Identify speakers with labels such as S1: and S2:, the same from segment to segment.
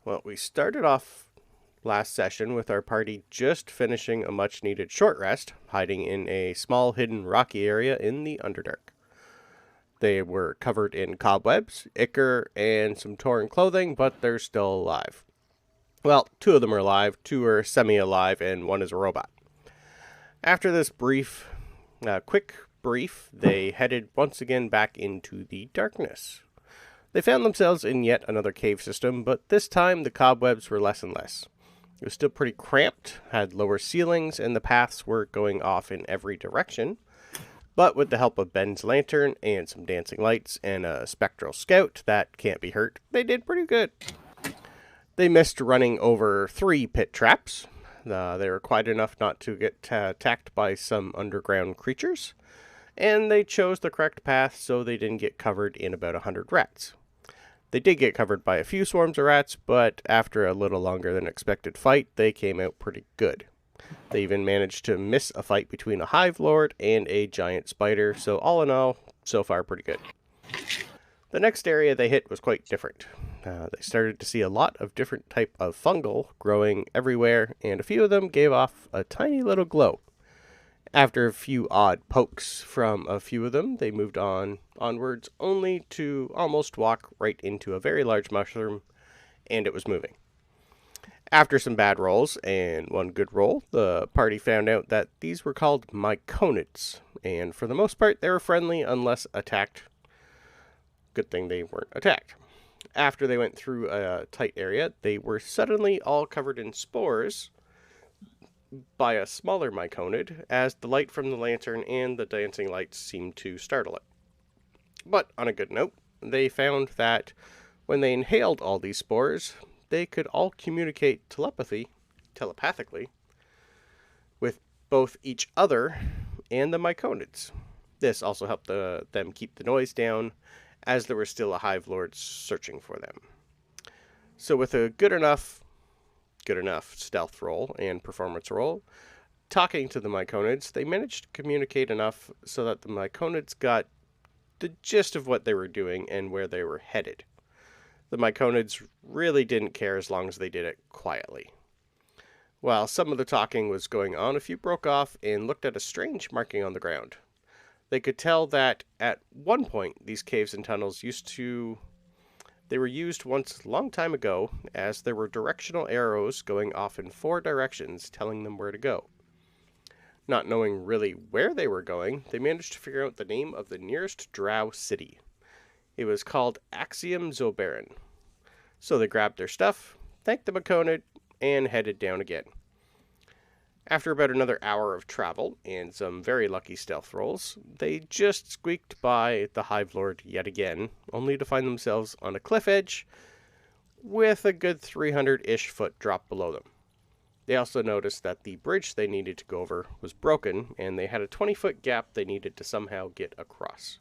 S1: Well, we started off last session with our party just finishing a much needed short rest, hiding in a small hidden rocky area in the Underdark. They were covered in cobwebs, ichor, and some torn clothing, but they're still alive. Well, two of them are alive, two are semi alive, and one is a robot. After this quick brief, they headed once again back into the darkness. They found themselves in yet another cave system, but this time the cobwebs were less and less. It was still pretty cramped, had lower ceilings, and the paths were going off in every direction. But with the help of Ben's lantern and some dancing lights and a spectral scout that can't be hurt, they did pretty good. They missed running over 3 pit traps. They were quiet enough not to get attacked by some underground creatures. And they chose the correct path so they didn't get covered in about 100 rats. They did get covered by a few swarms of rats, but after a little longer than expected fight, they came out pretty good. They even managed to miss a fight between a hive lord and a giant spider, so all in all, so far pretty good. The next area they hit was quite different. They started to see a lot of different type of fungal growing everywhere, and a few of them gave off a tiny little glow. After a few odd pokes from a few of them, they moved onwards, only to almost walk right into a very large mushroom, and it was moving. After some bad rolls and one good roll, the party found out that these were called myconids, and for the most part, they were friendly unless attacked. Good thing they weren't attacked. After they went through a tight area, they were suddenly all covered in spores by a smaller myconid, as the light from the lantern and the dancing lights seemed to startle it. But on a good note, they found that when they inhaled all these spores, they could all communicate telepathically, with both each other and the myconids. This also helped them keep the noise down, as there were still a hive lord searching for them. So with a good enough stealth roll and performance roll, talking to the myconids, they managed to communicate enough so that the myconids got the gist of what they were doing and where they were headed. The myconids really didn't care as long as they did it quietly. While some of the talking was going on, a few broke off and looked at a strange marking on the ground. They could tell that at one point these caves and tunnels they were used once a long time ago, as there were directional arrows going off in 4 directions telling them where to go. Not knowing really where they were going, they managed to figure out the name of the nearest drow city. It was called Axiom Zobaran. So they grabbed their stuff, thanked the myconid, and headed down again. After about another hour of travel and some very lucky stealth rolls, they just squeaked by the hive lord yet again, only to find themselves on a cliff edge with a good 300-ish foot drop below them. They also noticed that the bridge they needed to go over was broken, and they had a 20-foot gap they needed to somehow get across.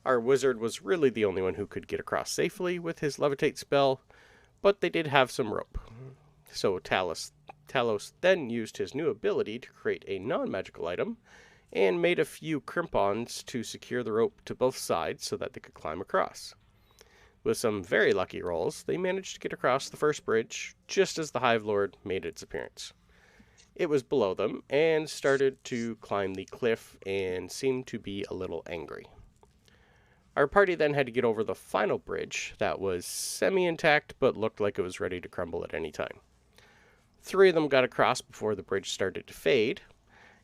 S1: Our wizard was really the only one who could get across safely with his levitate spell, but they did have some rope. So Talos then used his new ability to create a non-magical item and made a few crimp-ons to secure the rope to both sides so that they could climb across. With some very lucky rolls, they managed to get across the first bridge just as the Hive Lord made its appearance. It was below them and started to climb the cliff and seemed to be a little angry. Our party then had to get over the final bridge that was semi-intact but looked like it was ready to crumble at any time. 3 of them got across before the bridge started to fade,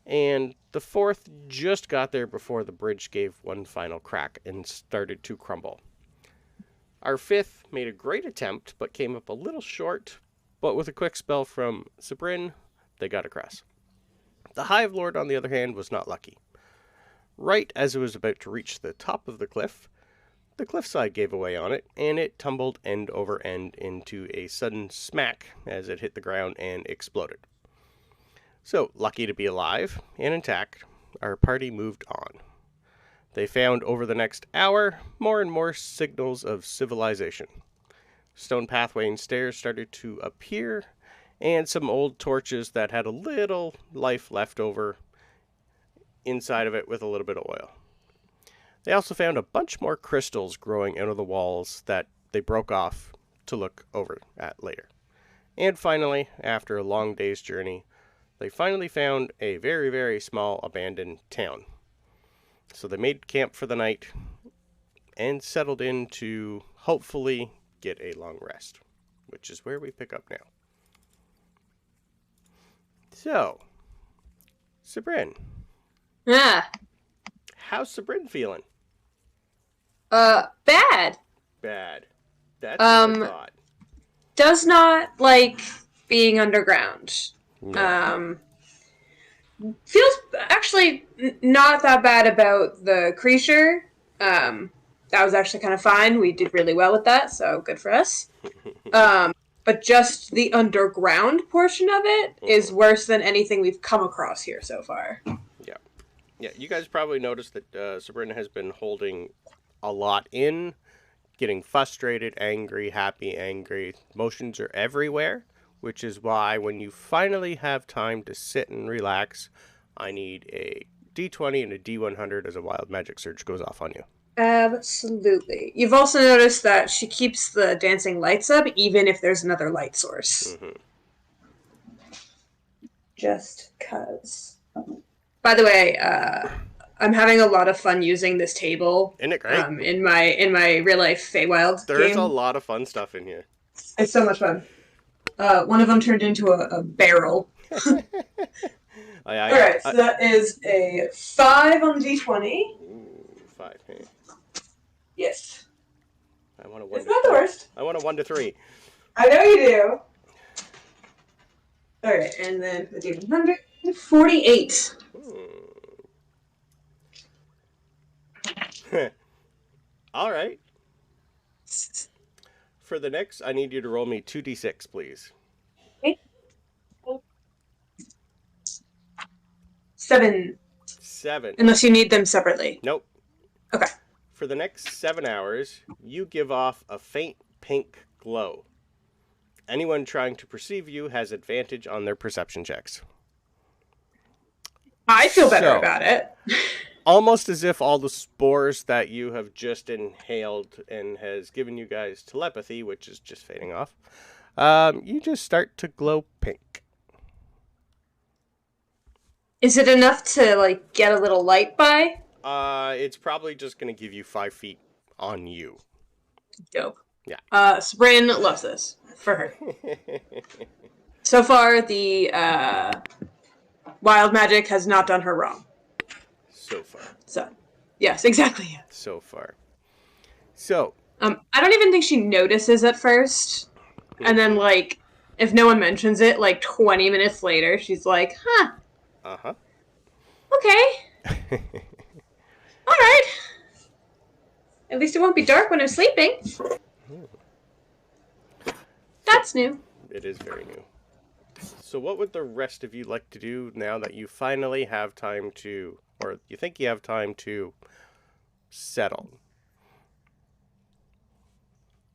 S1: and the 4th just got there before the bridge gave one final crack and started to crumble. Our 5th made a great attempt, but came up a little short, but with a quick spell from Sabrin, they got across. The Hive Lord, on the other hand, was not lucky. Right as it was about to reach the top of the cliffside gave away on it, and it tumbled end over end into a sudden smack as it hit the ground and exploded. So, lucky to be alive and intact, our party moved on. They found over the next hour more and more signals of civilization. Stone pathway and stairs started to appear, and some old torches that had a little life left over inside of it with a little bit of oil. They also found a bunch more crystals growing out of the walls that they broke off to look over at later. And finally, after a long day's journey, they finally found a very, very small abandoned town. So they made camp for the night and settled in to hopefully get a long rest, which is where we pick up now. So, Sabrin.
S2: Yeah.
S1: How's Sabrin feeling?
S2: Bad.
S1: Bad. That's what I thought.
S2: Does not like being underground.
S1: No.
S2: Feels actually not that bad about the creature. That was actually kind of fine. We did really well with that, so good for us. But just the underground portion of it is worse than anything we've come across here so far.
S1: Yeah, you guys probably noticed that Sabrina has been holding a lot in, getting frustrated, angry, happy, angry. Emotions are everywhere, which is why when you finally have time to sit and relax, I need a D20 and a D100 as a wild magic surge goes off on you.
S2: Absolutely. You've also noticed that she keeps the dancing lights up even if there's another light source.
S1: Mm-hmm.
S2: Just cuz. By the way, I'm having a lot of fun using this table.
S1: Isn't it great?
S2: In my real life Feywild
S1: There's
S2: game.
S1: a lot of fun stuff in here.
S2: It's so much fun. One of them turned into a barrel. Alright, so that is a 5 on the D20.
S1: Ooh, 5, hey.
S2: Yes.
S1: I want a 1
S2: it's not the worst.
S1: I want a 1 to 3.
S2: I know you do. Alright, and then the D100. 48.
S1: All right. For the next, I need you to roll me 2d6, please.
S2: Okay. 7.
S1: 7.
S2: Unless you need them separately.
S1: Nope.
S2: Okay.
S1: For the next 7 hours, you give off a faint pink glow. Anyone trying to perceive you has advantage on their perception checks.
S2: I feel better about it.
S1: Almost as if all the spores that you have just inhaled and has given you guys telepathy, which is just fading off, you just start to glow pink.
S2: Is it enough to, like, get a little light by?
S1: It's probably just going to give you 5 feet on you.
S2: Dope.
S1: Yeah.
S2: Sabrin loves this. For her. So far, the wild magic has not done her wrong.
S1: So far.
S2: So, yes, exactly.
S1: So far. So.
S2: I don't even think she notices at first. And then, like, if no one mentions it, like, 20 minutes later, she's like, huh.
S1: Uh-huh.
S2: Okay. Alright. At least it won't be dark when I'm sleeping. That's new.
S1: It is very new. So what would the rest of you like to do now that you finally have time to, or you think you have time to settle?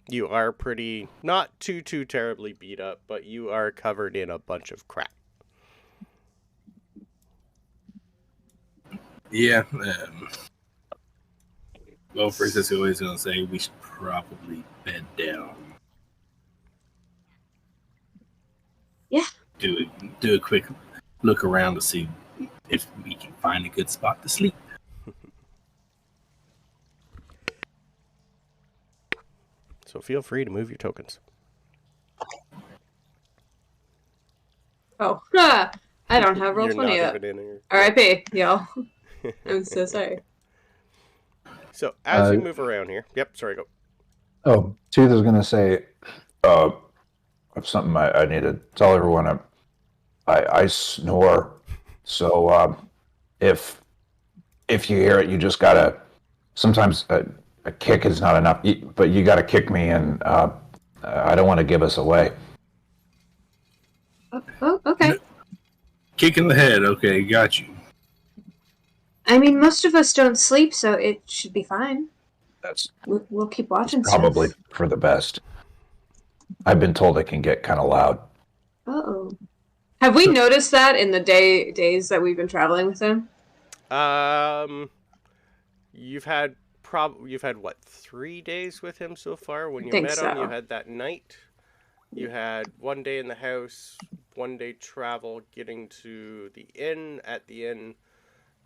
S1: You are pretty, not too terribly beat up, but you are covered in a bunch of crap.
S3: Yeah. Well, first, as always going to say, we should probably bed down.
S2: Yeah.
S3: Do a quick look around to see if we can find a good spot to sleep.
S1: So feel free to move your tokens.
S2: Oh, I don't have roll 20 yet. R.I.P. y'all. I'm so sorry.
S1: So as you move around here, yep. Sorry, go.
S4: Oh, Tooth is gonna say, something I need to tell everyone. I snore, so if you hear it, you just gotta. Sometimes a kick is not enough, but you gotta kick me, and I don't want to give us away.
S2: Oh, okay.
S3: Kick in the head. Okay, got you.
S2: I mean, most of us don't sleep, so it should be fine. We'll keep watching.
S4: Probably for the best. I've been told it can get kind of loud.
S2: Uh-oh. Have we noticed that in the days that we've been traveling with him?
S1: You've had you've had what, 3 days with him so far? When you
S2: Think
S1: met him,
S2: so.
S1: you had that night. You had 1 day in the house, 1 day travel, getting to the inn, at the inn,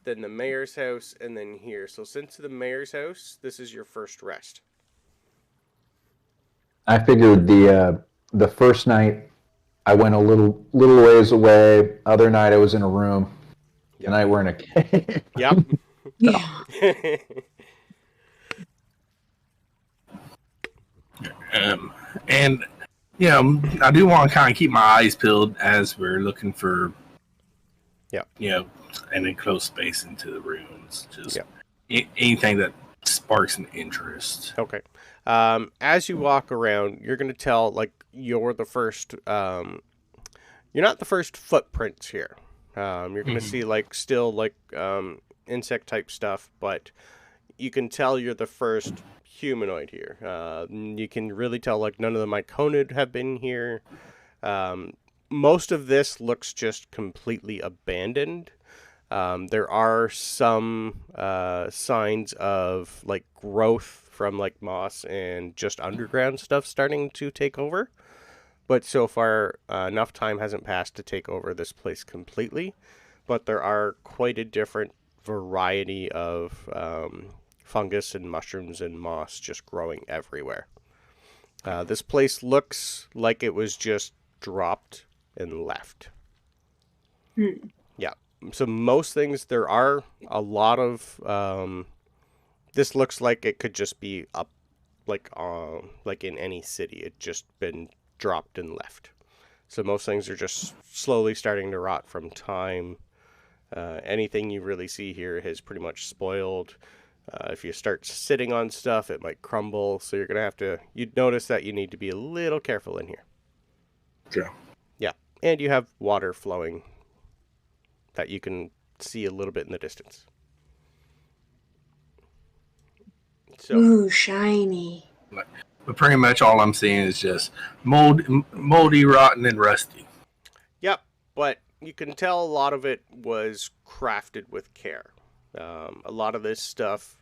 S1: then the mayor's house, and then here. So since the mayor's house, this is your first rest.
S4: I figured the first night I went a little ways away. Other night I was in a room.
S1: Yep.
S4: Tonight we're in a cave.
S1: Yep.
S2: Yeah.
S3: And I do want to kind of keep my eyes peeled as we're looking for, an enclosed space into the ruins. Just anything that sparks an interest.
S1: Okay. As you walk around, you're going to tell, like, you're the first, you're not the first footprints here. You're going to see, like, still, like, insect type stuff, but you can tell you're the first humanoid here. You can really tell, like, none of the Myconid have been here. Most of this looks just completely abandoned. There are some signs of, like, growth from, like, moss and just underground stuff starting to take over. But so far, enough time hasn't passed to take over this place completely. But there are quite a different variety of fungus and mushrooms and moss just growing everywhere. This place looks like it was just dropped and left. Yeah. So most things, there are a lot of... this looks like it could just be up, like in any city. It's just been dropped and left. So most things are just slowly starting to rot from time. Anything you really see here has pretty much spoiled. If you start sitting on stuff, it might crumble. So you're going to have to... You'd notice that you need to be a little careful in here.
S3: Yeah.
S1: Yeah. And you have water flowing that you can see a little bit in the distance. So,
S2: Ooh, shiny.
S3: But pretty much all I'm seeing is just moldy, rotten, and rusty.
S1: yep. But you can tell a lot of it was crafted with care. A lot of this stuff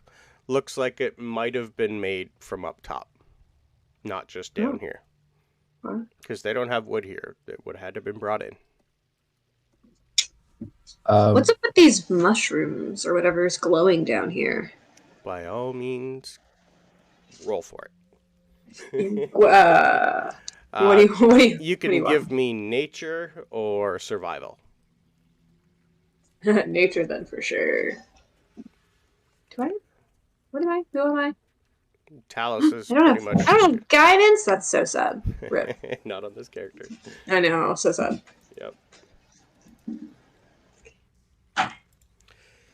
S1: looks like it might have been made from up top, not just down here. Because they don't have wood here. It would have had to have been brought in.
S2: What's up with these mushrooms or whatever is glowing down here?
S1: By all means, roll for it.
S2: What do you?
S1: You can give me nature or survival.
S2: Nature, then, for sure. Do I? What am I? Who am I?
S1: Talus is
S2: I don't
S1: pretty
S2: have.
S1: much...
S2: I don't have guidance. That's so sad. Rip.
S1: Not on this character.
S2: I know. So sad.
S1: Yep.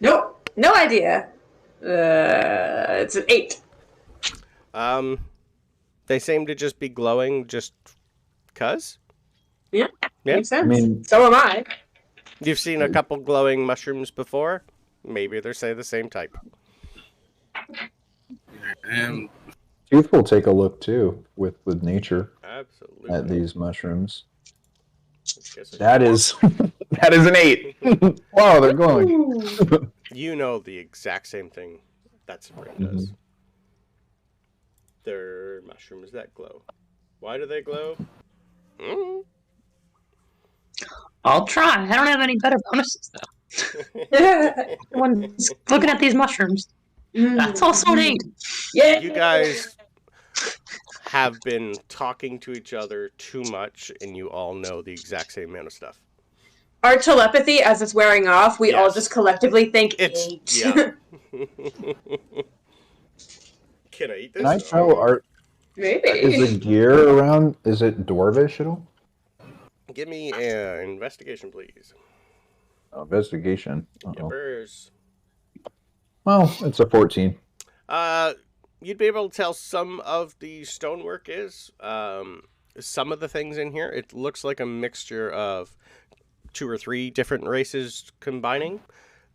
S2: Nope. No idea. It's an 8.
S1: They seem to just be glowing just 'cause.
S2: Yeah.
S1: Yeah.
S2: Makes sense.
S4: I mean-
S2: so am I.
S1: You've seen a couple glowing mushrooms before. Maybe they're, say, the same type.
S3: And
S4: Tooth will take a look too with nature
S1: Absolutely.
S4: at these mushrooms.
S1: Guess
S4: That is that is an 8. Wow, they're glowing.
S2: Ooh.
S1: You know the exact same thing that Sabrina does. They're mushrooms that glow. Why do they glow? Mm.
S5: I'll try. I don't have any better bonuses though. Everyone's looking at these mushrooms. That's also an 8.
S2: Yeah.
S1: You guys have been talking to each other too much, and you all know the exact same amount of stuff.
S2: Our telepathy, as it's wearing off, we all
S1: Yes.
S2: just collectively think
S1: It's
S2: 8.
S1: yeah. Can I eat this?
S4: Can I tell Art?
S2: Maybe.
S4: Is the gear around? Is it dwarvish at all?
S1: Give me an investigation, please.
S4: Investigation.
S1: Yippers.
S4: Well, it's a 14.
S1: You'd be able to tell some of the stonework is. Some of the things in here, it looks like a mixture of 2 or 3 different races combining.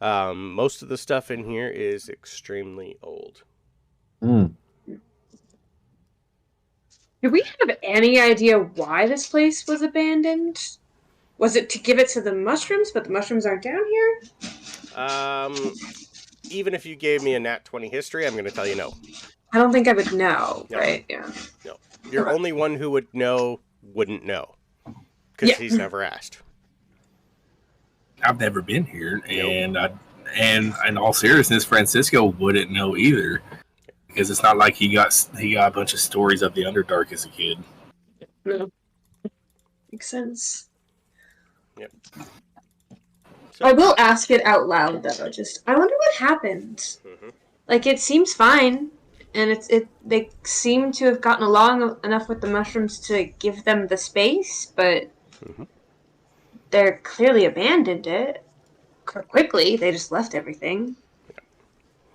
S1: Most of the stuff in here is extremely old.
S2: Do we have any idea why this place was abandoned? Was it to give it to the mushrooms, but the mushrooms aren't down here?
S1: even if you gave me a nat 20 history, I'm going to tell you no.
S2: I don't think I would know,
S1: No.
S2: right? Yeah.
S1: No. Your only one who would know wouldn't know. Because
S2: Yeah.
S1: he's never asked.
S3: I've never been here,
S1: Nope.
S3: and in all seriousness, Francisco wouldn't know either, because it's not like he got a bunch of stories of the Underdark as a kid.
S2: No. Makes sense.
S1: Yep. So,
S2: I will ask it out loud though. I wonder what happened.
S1: mhm.
S2: Like it seems fine, and they seem to have gotten along enough with the mushrooms to give them the space, but
S1: Mhm.
S2: they're clearly abandoned it quickly. They just left everything.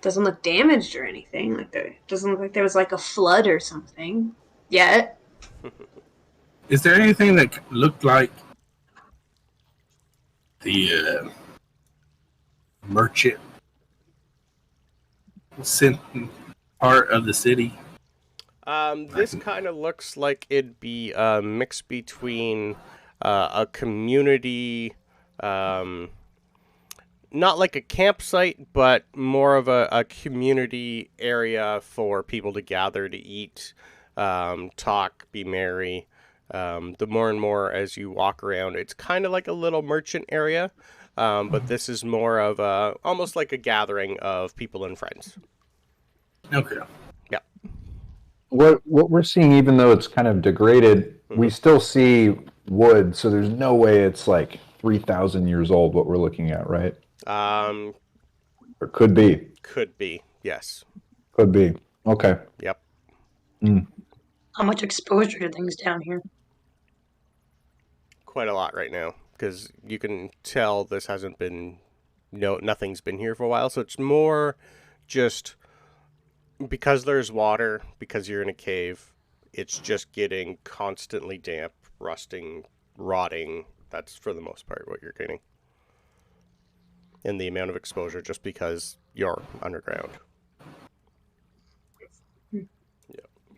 S2: Doesn't look damaged or anything. Doesn't look like there was like a flood or something yet.
S3: Is there anything that looked like the merchant part of the city?
S1: This kind of looks like it'd be a mix between a community, not like a campsite, but more of a community area for people to gather to eat, talk, be merry. The more and more as you walk around, it's kind of like a little merchant area, but this is more of almost like a gathering of people and friends.
S3: Okay.
S4: What we're seeing, even though it's kind of degraded, we still see wood. So there's no way it's like 3,000 years old. What we're looking at, right? Or could be.
S1: Could be, yes.
S4: Could be. Okay.
S1: Yep.
S5: How much exposure to things down here?
S1: Quite a lot right now, because you can tell this hasn't been, nothing's been here for a while, so it's more just because there's water, because you're in a cave, it's just getting constantly damp, rusting, rotting. That's for the most part what you're getting. And the amount of exposure just because you're underground. Yeah.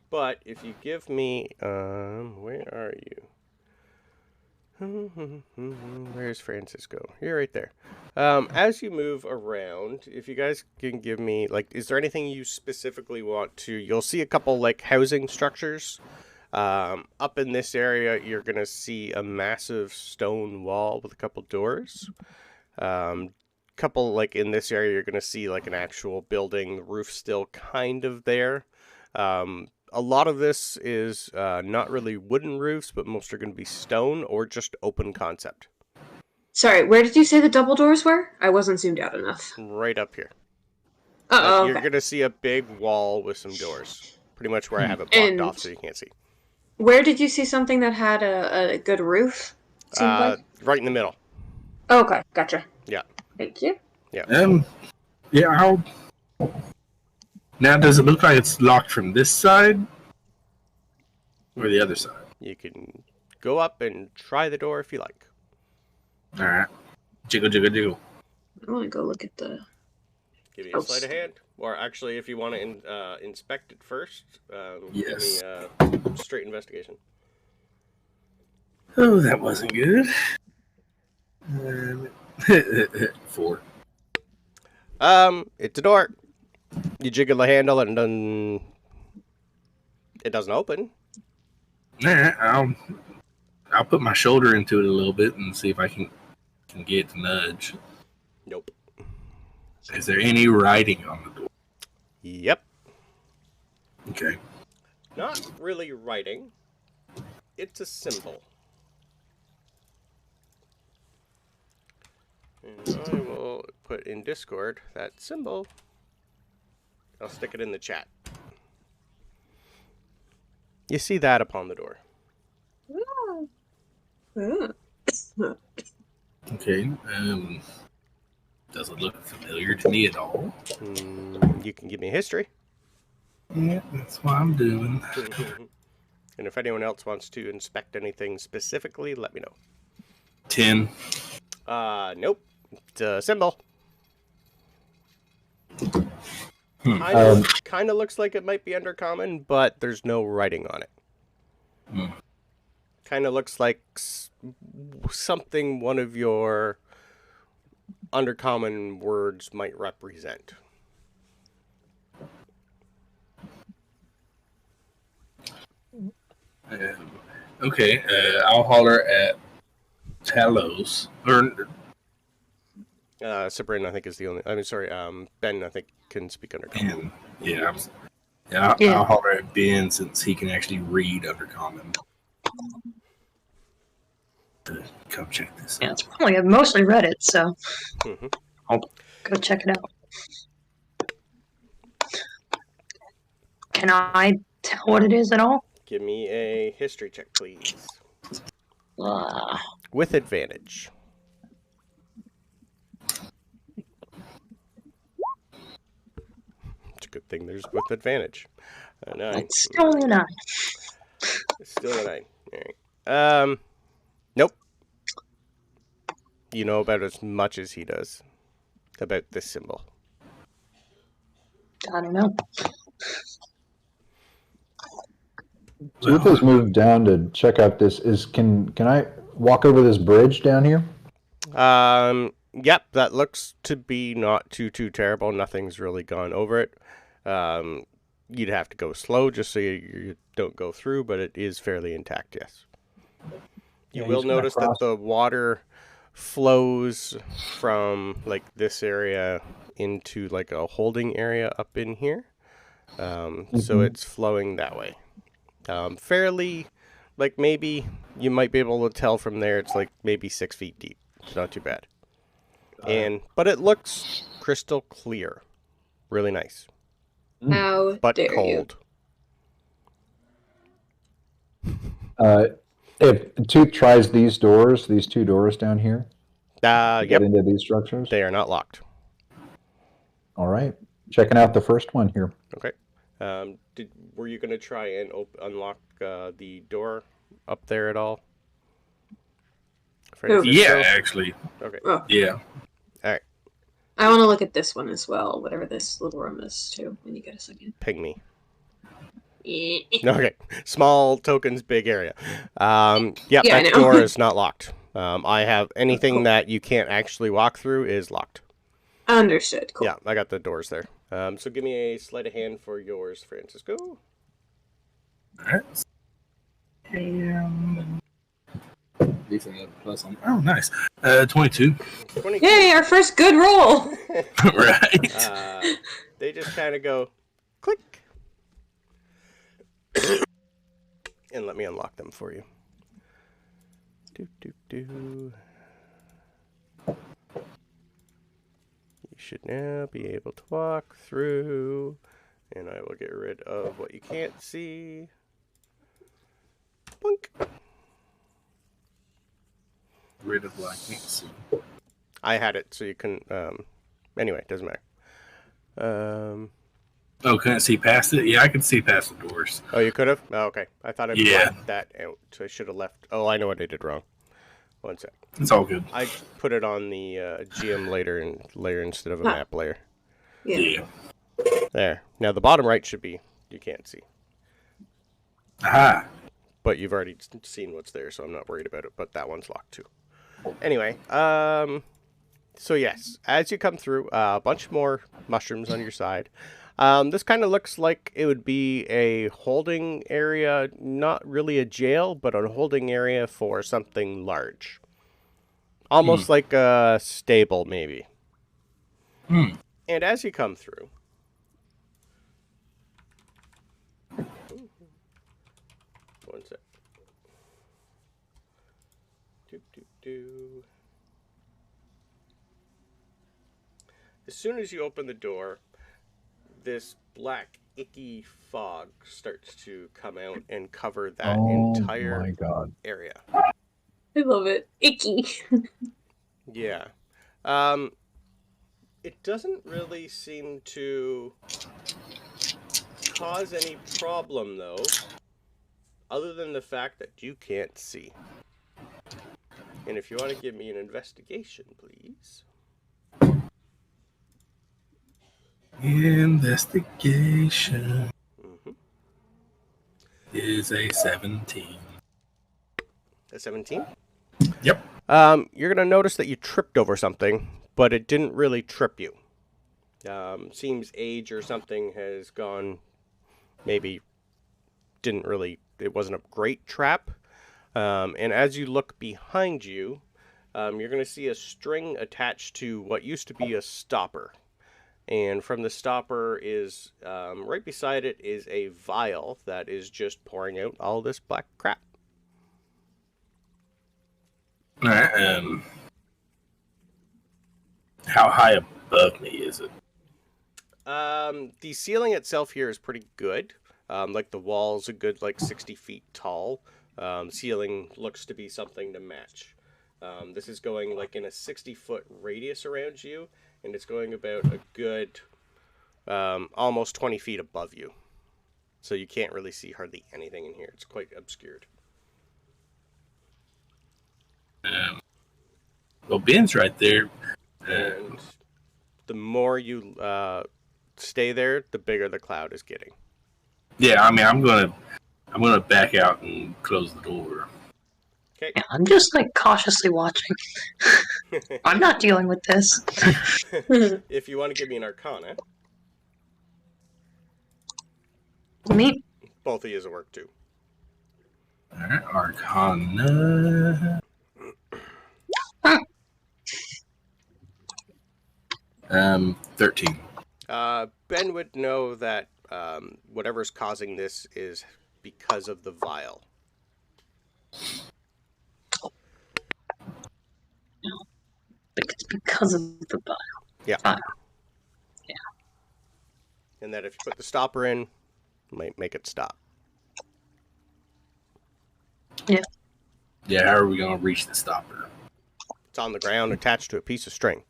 S1: But if you give me, where are you? Where's Francisco? You're right there. As you move around, if you guys can give me, like, is there anything you specifically want to, you'll see a couple, like, housing structures. Up in this area, you're going to see a massive stone wall with a couple doors. Couple, like, in this area, you're going to see, like, an actual building, the roof still kind of there. A lot of this is not really wooden roofs, but most are going to be stone or just open concept.
S2: Sorry, where did you say the double doors were? I wasn't zoomed out enough.
S1: Right up here.
S2: Oh,
S1: You're
S2: okay.
S1: going to see a big wall with some doors. Pretty much where I have it blocked off so you can't see.
S2: Where did you see something that had a good roof? Seemed like?
S1: Right in the middle.
S2: Okay, gotcha.
S1: Yeah.
S2: Thank you.
S3: Yeah. Yeah. Now, does it look like it's locked from this side or the other side?
S1: You can go up and try the door if you like.
S3: All right. Jiggle, jiggle, jiggle.
S2: I want to go look at the...
S1: Give me a sleight of hand. Or actually, if you want to inspect it first,
S3: Yes.
S1: give me straight investigation.
S3: Oh, that wasn't good. 4.
S1: It's a door. You jiggle the handle and it doesn't open.
S3: Alright, I'll put my shoulder into it a little bit and see if I can get it to nudge.
S1: Nope.
S3: Is there any writing on the door?
S1: Yep.
S3: Okay.
S1: Not really writing. It's a symbol. And I will put in Discord that symbol. I'll stick it in the chat. You see that upon the door.
S3: Okay. Does it look familiar to me at all?
S1: You can give me history.
S3: Yeah, that's what I'm doing.
S1: And if anyone else wants to inspect anything specifically, let me know.
S3: 10.
S1: Nope. It's a symbol. Kind of looks like it might be undercommon, but there's no writing on it. Kind of looks like something one of your undercommon words might represent.
S3: Okay, I'll holler at Talos. Or
S1: Sabrin, I think, is the only. I mean, sorry, Ben, I think, can speak undercommon.
S3: Ben. Yeah, I'll
S5: Yeah.
S3: holler at Ben since he can actually read undercommon. Come check this
S5: Yeah,
S3: out.
S5: it's probably I've mostly read it, so
S1: Mm-hmm.
S5: I'll go check it out. Can I tell what it is at all?
S1: Give me a history check, please.
S5: Uh,
S1: With advantage. It's a good thing there's with advantage. A 9.
S5: it's still only a 9.
S1: Still a 9. All right. Nope. You know about as much as he does about this symbol.
S5: I don't know.
S4: So with this move down to check out this, can I walk over this bridge down here?
S1: Yep, that looks to be not too terrible. Nothing's really gone over it. You'd have to go slow just so you don't go through, but it is fairly intact, yes. You
S4: Yeah,
S1: will
S4: he's gonna
S1: notice that
S4: cross.
S1: the water flows from like this area into like a holding area up in here. So it's flowing that way. Fairly, like maybe you might be able to tell from there it's like maybe 6 feet deep. It's not too bad. But it looks crystal clear. Really nice.
S2: How
S1: But
S2: dare you?
S1: cold.
S4: If Tooth tries these two doors down here, to get
S1: Yep,
S4: into these structures.
S1: they are not locked.
S4: All right, checking out the first one here.
S1: Okay. Were you gonna try and unlock the door up there at all?
S2: Who?
S3: Yeah, actually.
S1: Okay.
S2: Oh,
S3: Yeah.
S1: All right.
S2: I want to look at this one as well, whatever this little room is, too, when you get a second.
S1: Ping me.
S2: Yeah.
S1: Okay. Small tokens, big area. Yep,
S2: Yeah, I
S1: that
S2: know.
S1: door is not locked. I have anything
S2: Cool.
S1: that you can't actually walk through is locked.
S2: Understood. Cool.
S1: Yeah, I got the doors there. So give me a sleight of hand for yours, Francisco.
S3: All right. Decent plus on. Oh, nice. 22.
S1: 22.
S2: Yay, our first good roll!
S3: Right.
S1: They just kind of go click. And let me unlock them for you. You should now be able to walk through. And I will get rid of what you can't see. Boink.
S3: Rid of what I can't see.
S1: I had it so you couldn't. Anyway, doesn't matter.
S3: Oh, couldn't see past it? Yeah, I could see past the doors.
S1: Oh, you could have? Oh, okay. I thought I'd
S3: Yeah.
S1: blacked that out. So I should have left. Oh, I know what I did wrong. One sec.
S3: It's all good.
S1: I put it on the GM layer instead of a
S2: Huh.
S1: map layer.
S2: Yeah.
S3: Yeah.
S1: There. Now the bottom right should be. You can't see.
S3: Aha.
S1: But you've already seen what's there, so I'm not worried about it. But that one's locked too. Anyway, so yes, as you come through, a bunch more mushrooms on your side. This kind of looks like it would be a holding area, not really a jail, but a holding area for something large. Almost like a stable, maybe.
S3: Hmm.
S1: And as you come through, one sec. As soon as you open the door, this black, icky fog starts to come out and cover that
S4: Oh
S1: entire
S4: my god.
S1: area.
S2: I love it. Icky.
S1: Yeah. It doesn't really seem to cause any problem, though, other than the fact that you can't see. And if you want to give me an investigation, please.
S3: Investigation
S1: Mm-hmm.
S3: is a 17.
S1: A 17?
S3: Yep.
S1: You're going to notice that you tripped over something, but it didn't really trip you. Seems age or something has gone, maybe didn't really it wasn't a great trap. And as you look behind you, you're going to see a string attached to what used to be a stopper. And from the stopper is, right beside it is a vial that is just pouring out all this black crap.
S3: All right. How high above me is it?
S1: The ceiling itself here is pretty good. Like the walls a good 60 feet tall. Ceiling looks to be something to match. This is going in a 60-foot radius around you, and it's going about a good almost 20 feet above you. So you can't really see hardly anything in here. It's quite obscured.
S3: Well, Ben's right there.
S1: And the more you stay there, the bigger the cloud is getting.
S3: Yeah, I mean, I'm gonna back out and close the door.
S1: Okay.
S5: Yeah, I'm just cautiously watching. I'm not dealing with this.
S1: If you want to give me an Arcana,
S5: Me?
S1: both of you will work too.
S3: All right, Arcana.
S5: Huh.
S3: 13.
S1: Ben would know that whatever's causing this is because of the vial.
S5: It's because of the vial.
S1: Yeah.
S5: Yeah.
S1: And that if you put the stopper in, it might make it stop.
S5: Yeah.
S3: Yeah, how are we gonna reach the stopper?
S1: It's on the ground attached to a piece of string.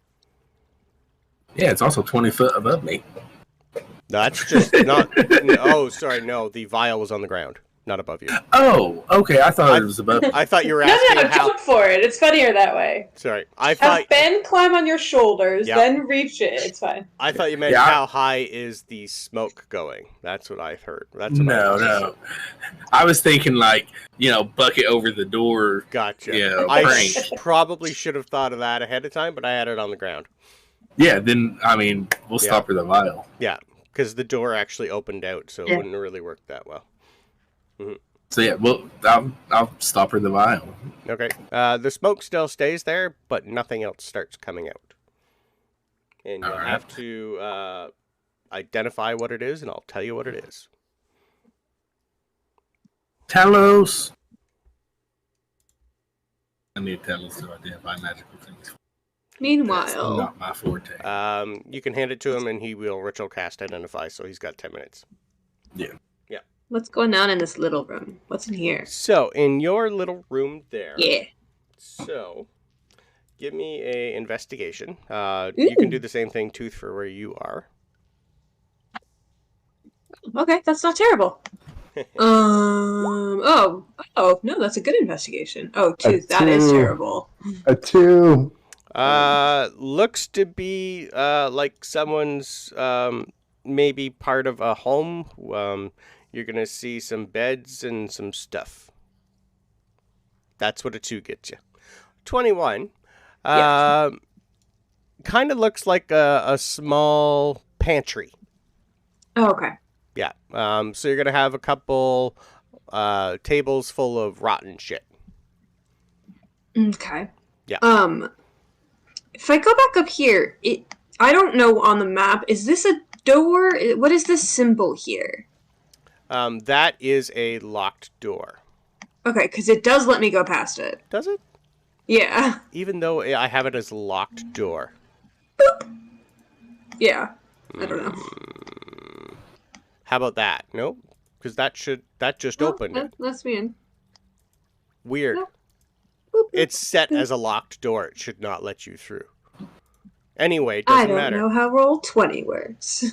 S3: Yeah, it's also 20 foot above me.
S1: That's just not... Oh, sorry, no. The vial was on the ground, not above you.
S3: Oh, okay. I thought it was above.
S1: I thought you were
S2: No,
S1: asking
S2: no,
S1: how...
S2: jump for it. It's funnier that way.
S1: Sorry, I
S2: Have
S1: thought...
S2: Ben climb on your shoulders,
S1: Yep.
S2: then reach it. It's fine.
S1: I thought you meant
S3: Yeah.
S1: how high is the smoke going. That's what I heard. That's what I
S3: No. I was thinking bucket over the door.
S1: Gotcha.
S3: Yeah,
S1: I
S3: prank.
S1: probably should have thought of that ahead of time, but I had it on the ground.
S3: Yeah, then we'll stop her the vial.
S1: Yeah, because the door actually opened out, so
S5: Yeah.
S1: it wouldn't really work that well.
S3: So yeah, I'll stop her the vial.
S1: Okay. The smoke still stays there, but nothing else starts coming out. And you'll
S3: Alright.
S1: have to identify what it is, and I'll tell you what it is.
S3: Telos. I need Telos to identify magical things. That's
S2: Meanwhile,
S3: not my forte.
S1: You can hand it to him, and he will ritual cast identify, so he's got 10 minutes.
S2: what's going on in this little room? What's in here?
S1: So, in your little room there...
S2: Yeah.
S1: So, give me a investigation. You can do the same thing, Tooth, for where you are.
S2: Okay, that's not terrible. Oh, no, that's a good investigation. Oh, tooth, that is
S4: 2.
S2: terrible.
S4: A 2.
S1: Looks to be like someone's maybe part of a home. You're gonna see some beds and some stuff. That's what a 2 gets you. 21.
S2: Yeah.
S1: Kind of looks like a small pantry.
S2: Oh, okay.
S1: Yeah. So you're gonna have a couple tables full of rotten shit.
S2: Okay.
S1: Yeah.
S2: If I go back up here, I don't know on the map. Is this a door? What is this symbol here?
S1: That is a locked door.
S2: Okay, because it does let me go past it.
S1: Does it?
S2: Yeah.
S1: Even though I have it as locked door.
S2: Yeah. I don't know.
S1: How about that? Nope. Because that just opened it.
S2: That's me in.
S1: Weird.
S2: No. Boop, boop.
S1: It's set as a locked door. It should not let you through. Anyway, it
S2: I
S1: doesn't
S2: don't
S1: matter.
S2: know how Roll20 works.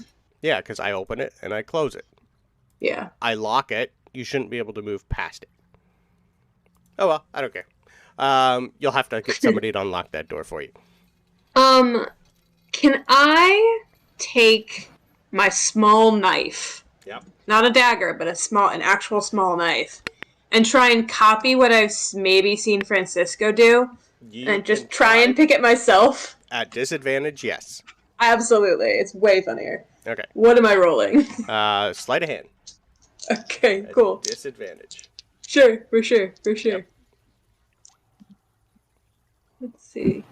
S1: Yeah, because I open it and I close it.
S2: Yeah.
S1: I lock it. You shouldn't be able to move past it. Oh well, I don't care. You'll have to get somebody to unlock that door for you.
S2: Can I take my small knife?
S1: Yep.
S2: Not a dagger, but an actual small knife, and try and copy what I've maybe seen Francisco do,
S1: You
S2: and just
S1: can
S2: try and pick it myself?
S1: At disadvantage, yes.
S2: Absolutely. It's way funnier.
S1: Okay.
S2: What am I rolling?
S1: Sleight of hand.
S2: Okay,
S1: At
S2: cool.
S1: Disadvantage.
S2: Sure, for sure. Yep. Let's see.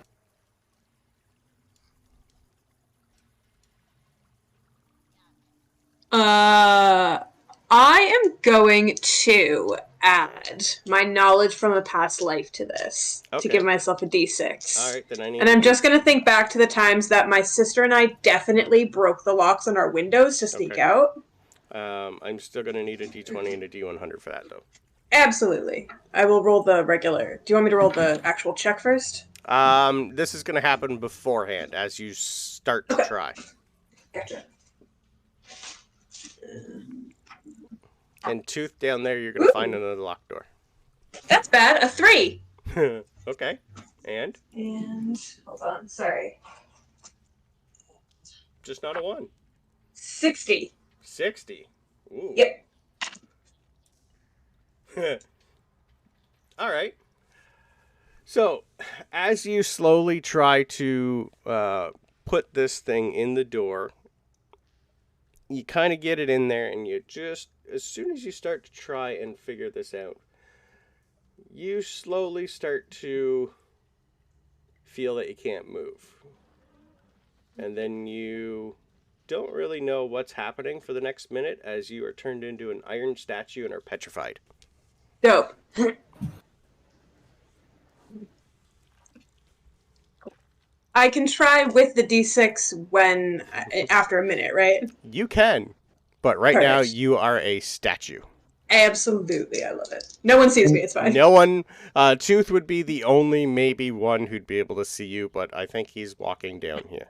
S2: I am going to add my knowledge from a past life to this to give myself a D6.
S1: All right, then I need.
S2: And I'm just going to think back to the times that my sister and I definitely broke the locks on our windows to sneak out.
S1: I'm still going to need a D20 and a D100 for that, though.
S2: Absolutely. I will roll the regular. Do you want me to roll the actual check first?
S1: This is going to happen beforehand as you start to try.
S2: Gotcha.
S1: And Tooth down there, you're going to find another locked door.
S2: That's bad. A 3.
S1: Okay. And?
S2: And, hold on, sorry.
S1: Just not a 1.
S2: 60.
S1: 60. Ooh.
S2: Yep.
S1: All right. So, as you slowly try to put this thing in the door, you kind of get it in there, and you just, as soon as you start to try and figure this out, you slowly start to feel that you can't move. And then you don't really know what's happening for the next minute as you are turned into an iron statue and are petrified.
S2: Dope. I can try with the D6 when after a minute, right?
S1: You can, but right now you are a statue.
S2: Absolutely, I love it. No one sees me, it's fine.
S1: No one, Tooth would be the only maybe one who'd be able to see you, but I think he's walking down here.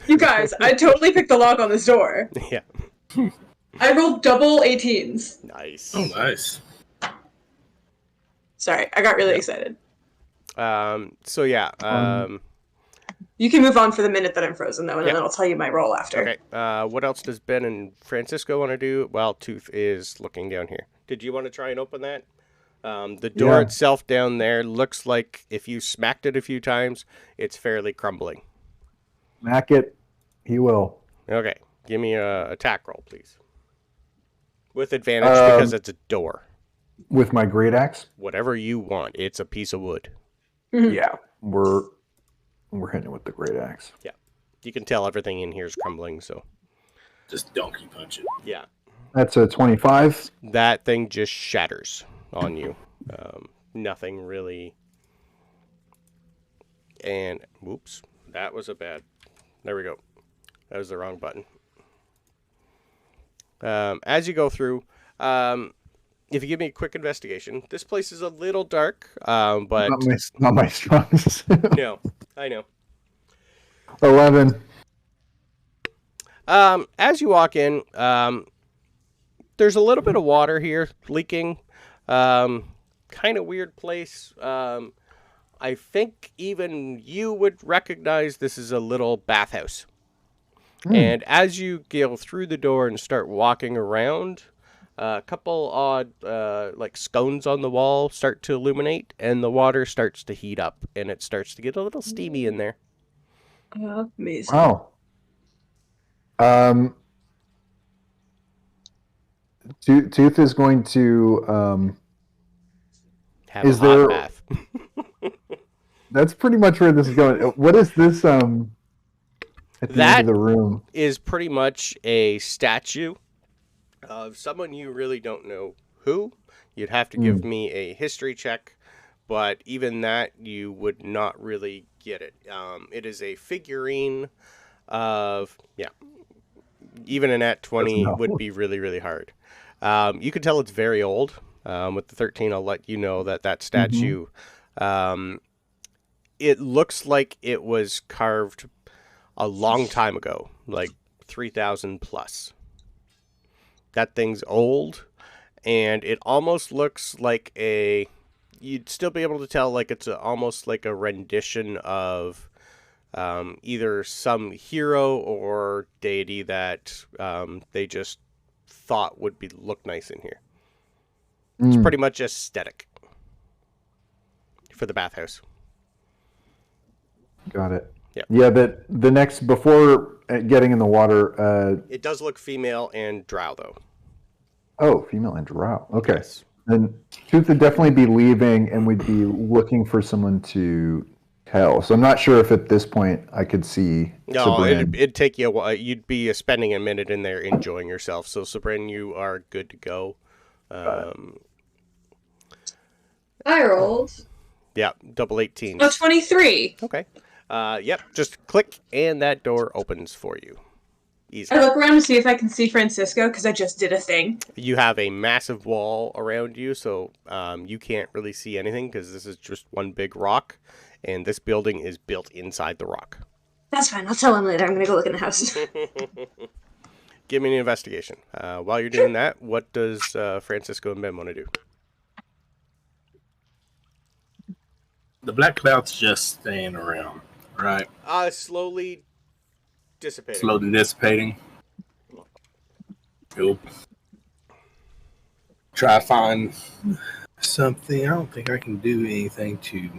S2: You guys, I totally picked the lock on this door.
S1: Yeah.
S2: I rolled double 18s.
S1: Nice.
S3: Oh, nice.
S2: Sorry, I got really excited.
S1: So yeah,
S2: you can move on for the minute that I'm frozen, though, and then
S1: Yeah.
S2: I'll tell you my roll after.
S1: Okay. What else does Ben and Francisco want to do? Well, Tooth is looking down here. Did you want to try and open that? The door itself down there looks like if you smacked it a few times, it's fairly crumbling.
S6: Smack it. He will.
S1: Okay. Give me a attack roll, please. With advantage because it's a door.
S6: With my great axe?
S1: Whatever you want. It's a piece of wood.
S6: Yeah. We're hitting it with the great axe.
S1: Yeah. You can tell everything in here is crumbling, so.
S3: Just donkey punch it.
S1: Yeah.
S6: That's a 25.
S1: That thing just shatters on you. Nothing really. And, whoops. That was a bad. There we go. That was the wrong button. As you go through, if you give me a quick investigation, this place is a little dark, but
S6: Not my strongest.
S1: no, I know.
S6: 11.
S1: As you walk in, there's a little bit of water here leaking. Kind of weird place. I think even you would recognize this is a little bathhouse. And as you go through the door and start walking around, a couple odd like scones on the wall start to illuminate, and the water starts to heat up, and it starts to get a little steamy in there.
S2: Amazing.
S6: Wow. Tooth is going to.
S1: Have
S6: Is
S1: a hot
S6: there-
S1: bath.
S6: That's pretty much where this is going. What is this? At the
S1: That-
S6: end of the room.
S1: Is pretty much a statue of someone you really don't know who. You'd have to give me a history check, but even that you would not really get it. It is a figurine of, even an at 20
S6: That's
S1: would be really, really hard. You can tell it's very old. With the 13, I'll let you know that statue, it looks like it was carved a long time ago, like 3,000 plus. That thing's old, and it almost looks like you'd still be able to tell like it's almost like a rendition of either some hero or deity that they just thought would look nice in here. It's pretty much aesthetic for the bathhouse.
S6: Got it.
S1: Yep.
S6: Yeah, but the next, before getting in the water,
S1: It does look female and drow, though.
S6: Oh, female and drow. Okay.
S1: Yes.
S6: Then Tooth would definitely be leaving, and we'd be looking for someone to tell. So I'm not sure if at this point I could see
S1: No,
S6: Sabrin.
S1: it'd take you a while. You'd be spending a minute in there enjoying yourself. So, Sabrin, you are good to go.
S2: I rolled
S1: Yeah, double 18s.
S2: a 23.
S1: Okay. Yep, just click and that door opens for you. Easy.
S2: I look around to see if I can see Francisco because I just did a thing.
S1: You have a massive wall around you, so you can't really see anything because this is just one big rock, and this building is built inside the rock.
S2: That's fine. I'll tell him later. I'm going to go look in the house.
S1: Give me an investigation. While you're doing that, what does Francisco and Ben want to do?
S3: The black cloud's just staying around, right?
S1: Slowly dissipating.
S3: Slowly dissipating. Cool. Try to find something. I don't think I can do anything to...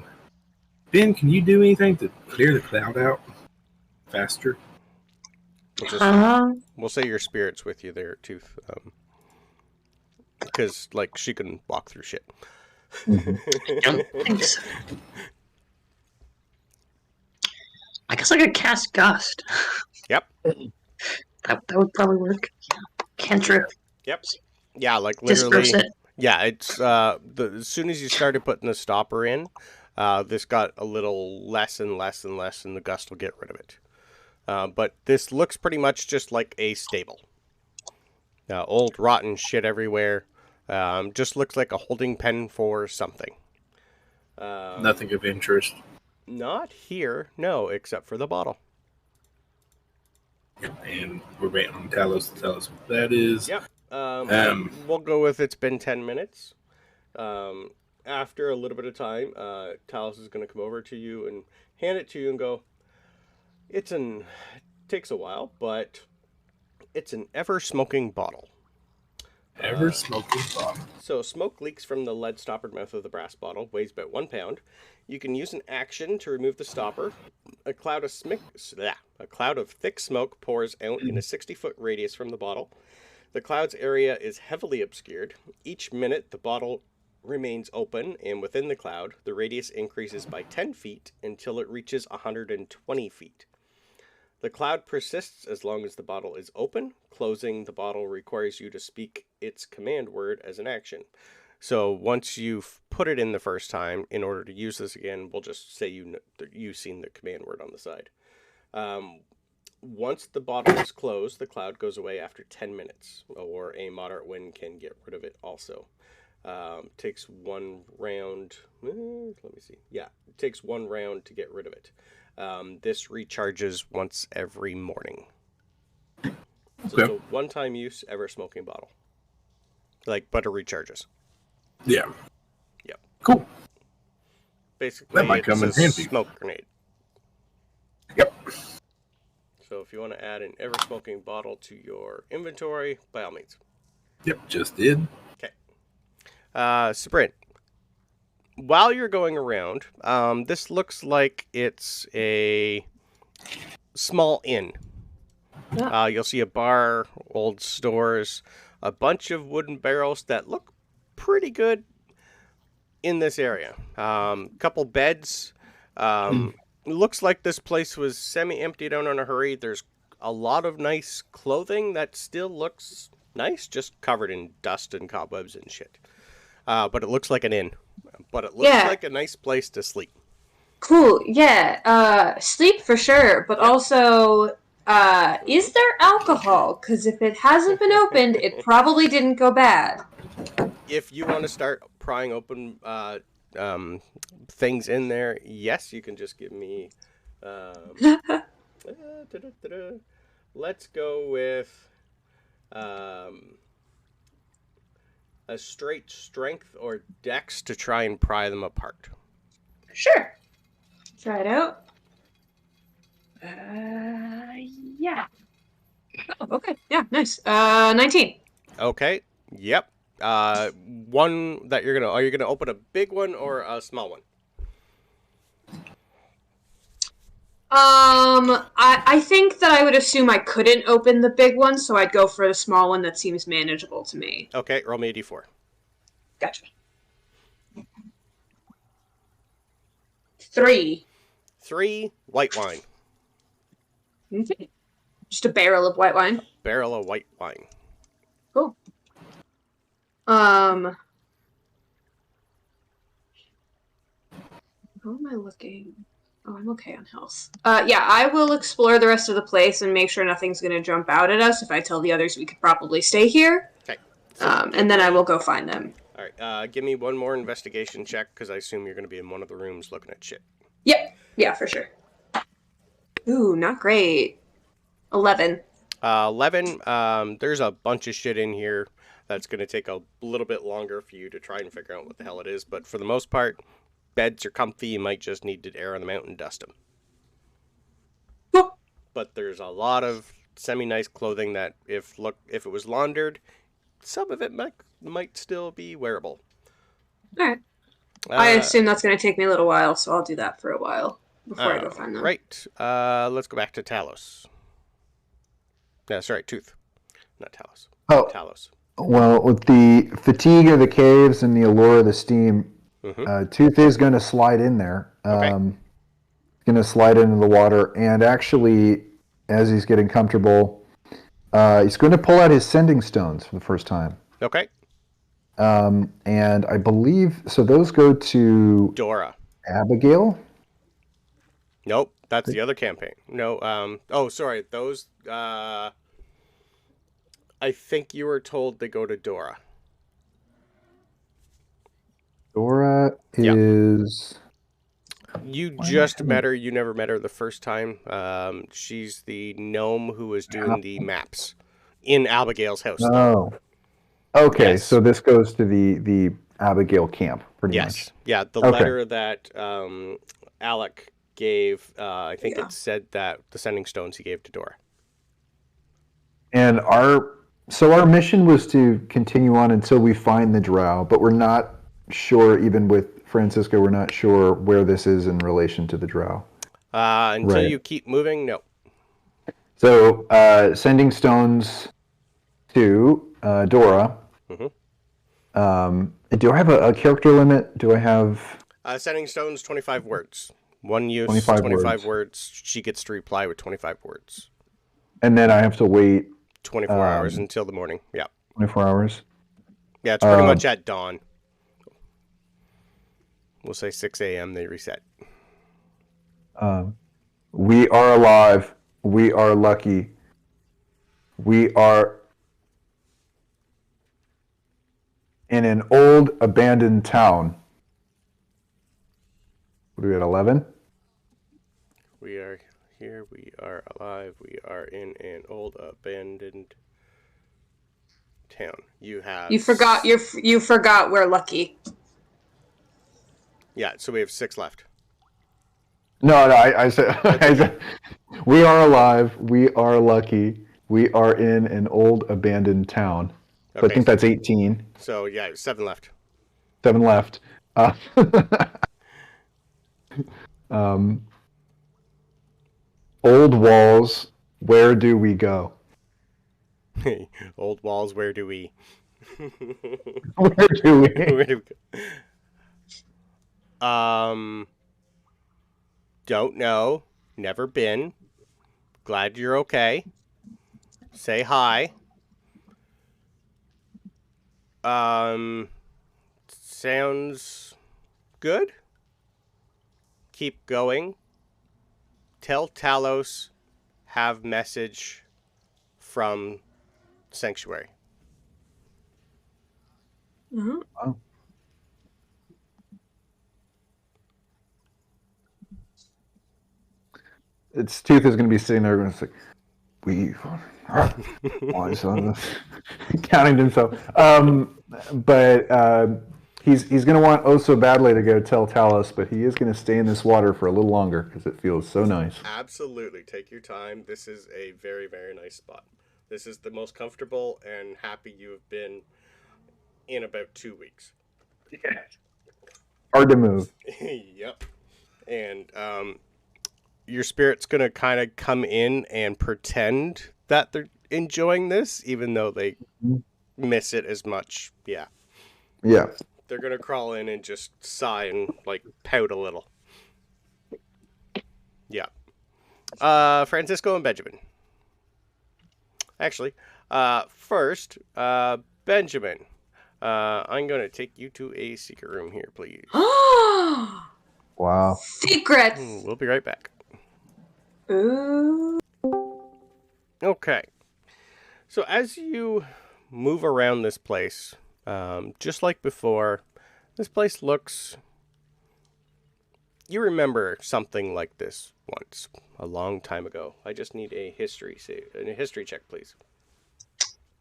S3: Ben, can you do anything to clear the cloud out faster?
S1: We'll say your spirit's with you there, Tooth. Because, like, she can walk through shit.
S5: I don't think so. I guess I could cast Gust.
S1: Yep.
S5: That would probably work. Cantrip.
S1: Yep. Yeah, like literally.
S5: Disperse it.
S1: Yeah, it's as soon as you started putting the stopper in, this got a little less and less and less, and the gust will get rid of it. But this looks pretty much just like a stable. Old rotten shit everywhere. Just looks like a holding pen for something.
S3: Nothing of interest.
S1: Not here, no, except for the bottle.
S3: And we're waiting on Talos to tell us what that is.
S1: Yep. We'll go with it's been 10 minutes. After a little bit of time, Talos is going to come over to you and hand it to you and go, it takes a while, but it's an ever-smoking bottle.
S3: Ever-smoking bottle.
S1: So smoke leaks from the lead-stoppered mouth of the brass bottle, weighs about 1 pound. You can use an action to remove the stopper. A cloud of thick smoke pours out in a 60-foot radius from the bottle. The cloud's area is heavily obscured. Each minute, the bottle remains open, and within the cloud, the radius increases by 10 feet until it reaches 120 feet. The cloud persists as long as the bottle is open. Closing the bottle requires you to speak its command word as an action. So once you've put it in the first time, in order to use this again, we'll just say you've seen the command word on the side. Once the bottle is closed, the cloud goes away after 10 minutes, or a moderate wind can get rid of it also. Takes 1 round. Let me see. Yeah, it takes 1 round to get rid of it. This recharges once every morning. So it's a one-time use, ever-smoking bottle. But it recharges.
S3: Yeah.
S1: Yep.
S3: Cool.
S1: Basically,
S3: that might come in
S1: it's a
S3: handy.
S1: smoke grenade.
S3: Yep.
S1: So if you want to add an ever-smoking bottle to your inventory, by all means.
S3: Yep, just did.
S1: Okay. Sprint. While you're going around, this looks like it's a small inn.
S5: Yeah.
S1: You'll see a bar, old stores, a bunch of wooden barrels that look pretty good in this area. Couple beds. Looks like this place was semi-emptied out in a hurry. There's a lot of nice clothing that still looks nice, just covered in dust and cobwebs and shit. But it looks like an inn. But it looks like a nice place to sleep.
S2: Cool, yeah. Sleep for sure, but also, is there alcohol? Because if it hasn't been opened, it probably didn't go bad.
S1: If you want to start prying open things in there, yes, you can just give me... let's go with... a straight strength or dex to try and pry them apart.
S2: Sure. Try it out. Yeah. Oh, okay. Yeah, nice. 19.
S1: Okay. Yep. One that are you gonna open a big one or a small one?
S2: I think that I would assume I couldn't open the big one, so I'd go for the small one that seems manageable to me.
S1: Okay, roll me a d4.
S2: Gotcha. 3.
S1: 3, white wine.
S2: Okay. Just a barrel of white wine.
S1: Barrel of white wine.
S2: Cool. How am I looking? Oh, I'm okay on health. Yeah, I will explore the rest of the place and make sure nothing's going to jump out at us. If I tell the others we could probably stay here.
S1: Okay.
S2: And then I will go find them.
S1: All right. Give me one more investigation check, because I assume you're going to be in one of the rooms looking at shit.
S2: Yep. Yeah, for sure. Ooh, not great. 11.
S1: 11. There's a bunch of shit in here that's going to take a little bit longer for you to try and figure out what the hell it is. But for the most part, beds are comfy. You might just need to air on them out and dust them.
S2: Cool.
S1: But there's a lot of semi-nice clothing that if it was laundered, some of it might still be wearable.
S2: All right. I assume that's going to take me a little while, so I'll do that for a while before I go find them.
S1: Right. Let's go back to Talos. Yeah, sorry, Tooth. Not Talos.
S6: Oh.
S1: Talos.
S6: Well, with the fatigue of the caves and the allure of the steam, Tooth is going to slide in there.
S1: Okay.
S6: Going to slide into the water, and actually, as he's getting comfortable, he's going to pull out his sending stones for the first time.
S1: Okay.
S6: And I believe so. Those go to
S1: Dora.
S6: Abigail.
S1: Nope, that's the other campaign. No. Oh, sorry. Those. I think you were told they go to Dora.
S6: Dora is.
S1: You just met her. You never met her the first time. She's the gnome who was doing the maps in Abigail's house.
S6: Oh. Okay,
S1: Yes.
S6: so this goes to the Abigail camp, pretty much.
S1: Yes. Yeah, the letter that Alec gave, I think it said that the sending stones he gave to Dora.
S6: And our mission was to continue on until we find the drow, but we're not sure, even with Francisco, we're not sure where this is in relation to the drow.
S1: Until you keep moving, no.
S6: So, sending stones to Dora. Do I have a character limit? Do I have...
S1: Sending stones, 25 words. One use, 25 words. She gets to reply with 25 words.
S6: And then I have to wait...
S1: 24 hours until the morning, yeah.
S6: 24 hours?
S1: Yeah, it's pretty much at dawn. We'll say 6 a.m. they reset.
S6: We are alive. We are lucky. We are in an old abandoned town. What are we at, 11?
S1: We are here. We are alive. We are in an old abandoned town. You forgot
S2: we're lucky.
S1: Yeah, so we have 6 left.
S6: No, I said we are alive. We are lucky. We are in an old abandoned town. So
S1: Okay,
S6: I think that's 18.
S1: So yeah, 7 left.
S6: 7 left. Old walls. Where do we go?
S1: Old walls. Where do we?
S6: Where do we?
S1: Where do we go? Don't know. Never been. Glad you're okay. Say hi. Sounds good. Keep going. Tell Talos have message from Sanctuary.
S2: Mm-hmm.
S6: Oh. Its Tooth is going to be sitting there going to say, "We counting to himself." But he's going to want oh so badly to go tell Talos, but he is going to stay in this water for a little longer because it feels so nice.
S1: Absolutely. Take your time. This is a very, very nice spot. This is the most comfortable and happy you have been in about 2 weeks.
S6: Yeah. Hard to move.
S1: Yep. And your spirit's going to kind of come in and pretend that they're enjoying this, even though they miss it as much. Yeah.
S6: Yeah.
S1: They're going to crawl in and just sigh and, like, pout a little. Yeah. Francisco and Benjamin. Actually, first, Benjamin. I'm going to take you to a secret room here, please.
S6: Wow.
S2: Secrets.
S1: We'll be right back.
S2: Ooh.
S1: Okay. So as you move around this place, just like before, this place looks... You remember something like this once, a long time ago. I just need a history check, please.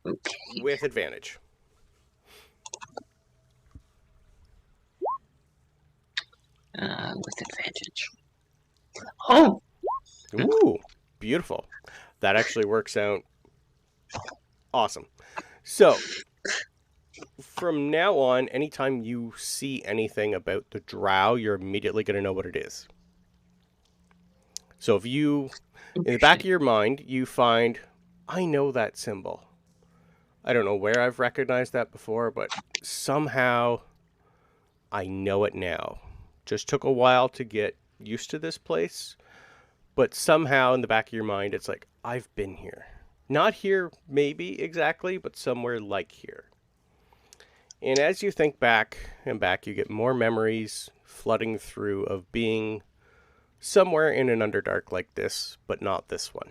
S5: Okay.
S1: With advantage.
S5: With advantage. Oh,
S1: Ooh, beautiful. That actually works out awesome. So, from now on, anytime you see anything about the drow, you're immediately going to know what it is. So if you, in the back of your mind, you find, I know that symbol. I don't know where I've recognized that before, but somehow I know it now. Just took a while to get used to this place, but somehow in the back of your mind, it's like, I've been here. Not here, maybe exactly, but somewhere like here. And as you think back and back, you get more memories flooding through of being somewhere in an underdark like this, but not this one.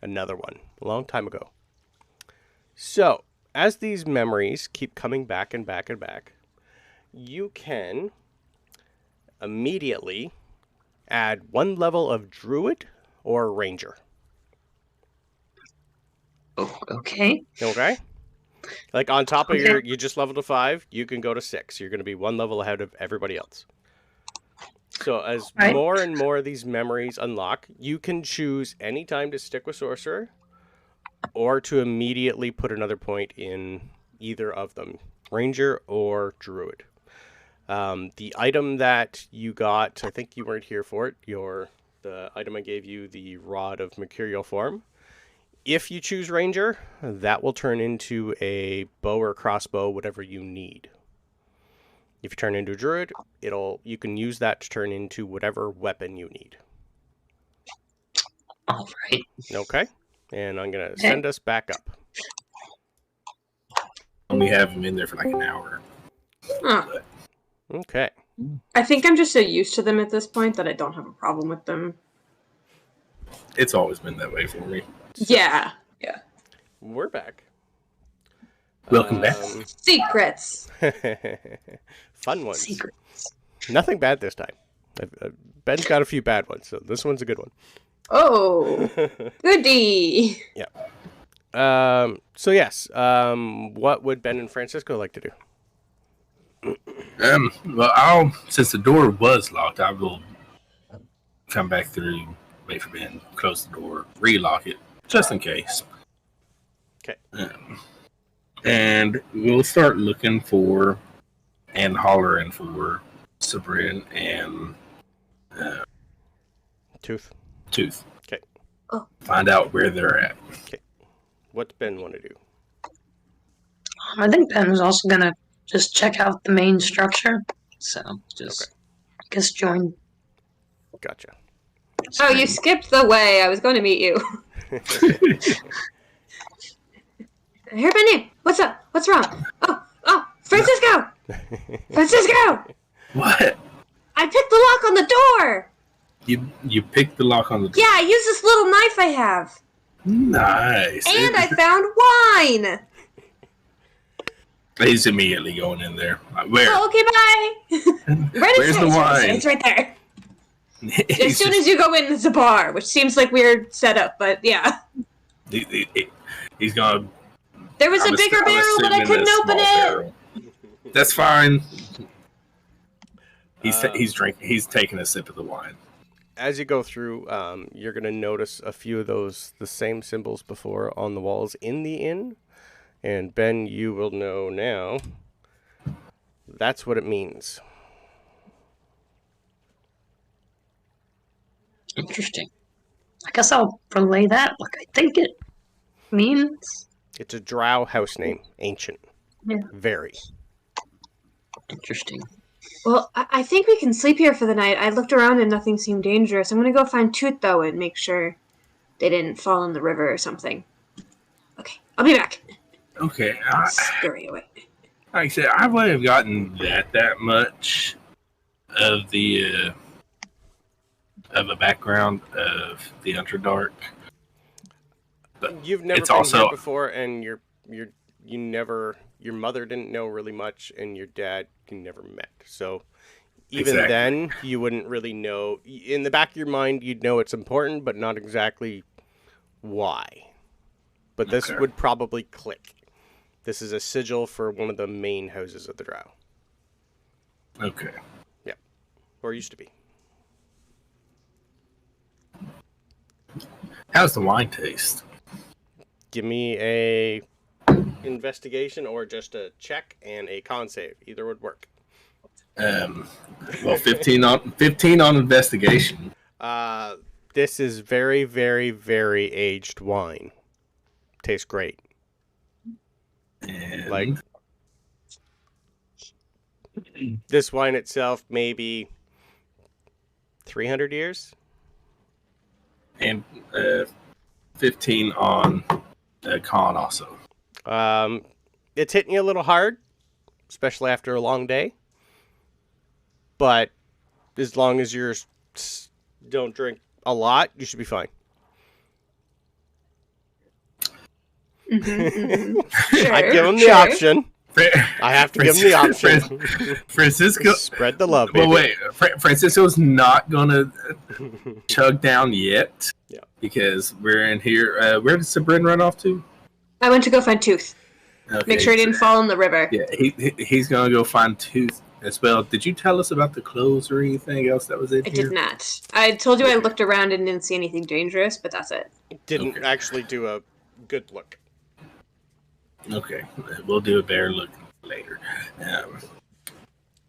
S1: Another one, a long time ago. So, as these memories keep coming back and back and back, you can immediately add 1 level of druid or ranger.
S5: oh, okay.
S1: Okay? Like on top of you just leveled to 5, you can go to 6. You're going to be 1 level ahead of everybody else. So as more and more of these memories unlock, you can choose any time to stick with sorcerer or to immediately put another point in either of them, ranger or druid. The item that you got, I think you weren't here for it, the item I gave you, the Rod of Mercurial Form. If you choose ranger, that will turn into a bow or crossbow, whatever you need. If you turn into a druid, you can use that to turn into whatever weapon you need.
S5: All right.
S1: Okay? And I'm going to send us back up.
S3: We have him in there for like an hour.
S2: Huh.
S1: Okay.
S2: I think I'm just so used to them at this point that I don't have a problem with them.
S3: It's always been that way for me.
S2: Yeah. Yeah.
S1: We're back.
S3: Welcome back.
S2: Secrets.
S1: Fun ones.
S5: Secrets.
S1: Nothing bad this time. Ben's got a few bad ones, so this one's a good one.
S2: Oh, goody.
S1: Yeah. So yes. What would Ben and Francisco like to do?
S3: Well, since the door was locked, I will come back through, wait for Ben, close the door, relock it, just in case.
S1: Okay.
S3: And we'll start looking for and hollering for Sabrin and
S1: Tooth. Okay.
S2: Oh.
S3: Find out where they're at.
S1: Okay. What's Ben want to do?
S5: I think Ben was also gonna just check out the main structure. So just, I guess, join.
S1: Gotcha.
S2: Oh, you skipped the way. I was going to meet you. Here, Benny. What's up? What's wrong? Oh, Francisco! Francisco!
S3: What?
S2: I picked the lock on the door!
S3: You picked the lock on the door?
S2: Yeah, I used this little knife I have.
S3: Nice.
S2: And I found wine!
S3: He's immediately going in there. Where?
S2: Oh, okay, bye!
S3: Where's the wine?
S2: It's right there. As soon as you go in, it's a bar, which seems like weird setup, but yeah.
S3: He's gonna...
S2: There was a bigger barrel, but I couldn't open it.
S3: Barrel. That's fine. He's drinking. He's taking a sip of the wine.
S1: As you go through, you're going to notice a few of the same symbols before on the walls in the inn. And Ben, you will know now. That's what it means.
S5: Interesting. I guess I'll relay that. Like I think it means.
S1: It's a drow house name. Ancient.
S5: Yeah.
S1: Very.
S5: Interesting.
S2: Well, I think we can sleep here for the night. I looked around and nothing seemed dangerous. I'm gonna go find Toot, though, and make sure they didn't fall in the river or something. Okay, I'll be back.
S3: Okay.
S2: Scurry away.
S3: Like I said, I wouldn't have gotten that much of the of a background of the Underdark. But
S1: You've never
S3: it's
S1: been
S3: also
S1: here before, and your mother didn't know really much, and your dad you never met. So even
S3: Exactly.
S1: then, you wouldn't really know. In the back of your mind, you'd know it's important, but not exactly why. But this
S3: Okay.
S1: would probably click. This is a sigil for one of the main houses of the drow.
S3: okay.
S1: Or used to be.
S3: How's the wine taste?
S1: Give me a investigation or just a check and a con save. Either would work.
S3: Well, 15 on investigation.
S1: This is very, very, very aged wine. Tastes great.
S3: And
S1: Like this wine itself, maybe 300 years.
S3: and 15 on con also.
S1: It's hitting you a little hard, especially after a long day. But as long as you don't drink a lot, you should be fine.
S2: Sure,
S1: I give him the
S2: sure.
S1: option. I have to give him the option.
S3: Francisco.
S1: Spread the love, baby.
S3: Well, wait. Francisco's not gonna chug down yet.
S1: Yeah.
S3: Because we're in here. Where did Sabrin run off to?
S2: I went to go find Tooth.
S3: Okay,
S2: Make sure he didn't fall in the river.
S3: Yeah, he's gonna go find Tooth as well. Did you tell us about the clothes or anything else that was in
S2: I
S3: here?
S2: did not. I told you I looked around and didn't see anything dangerous, but that's it.
S1: Didn't
S3: Okay.
S1: actually do a good look.
S3: Okay, we'll do a better look later.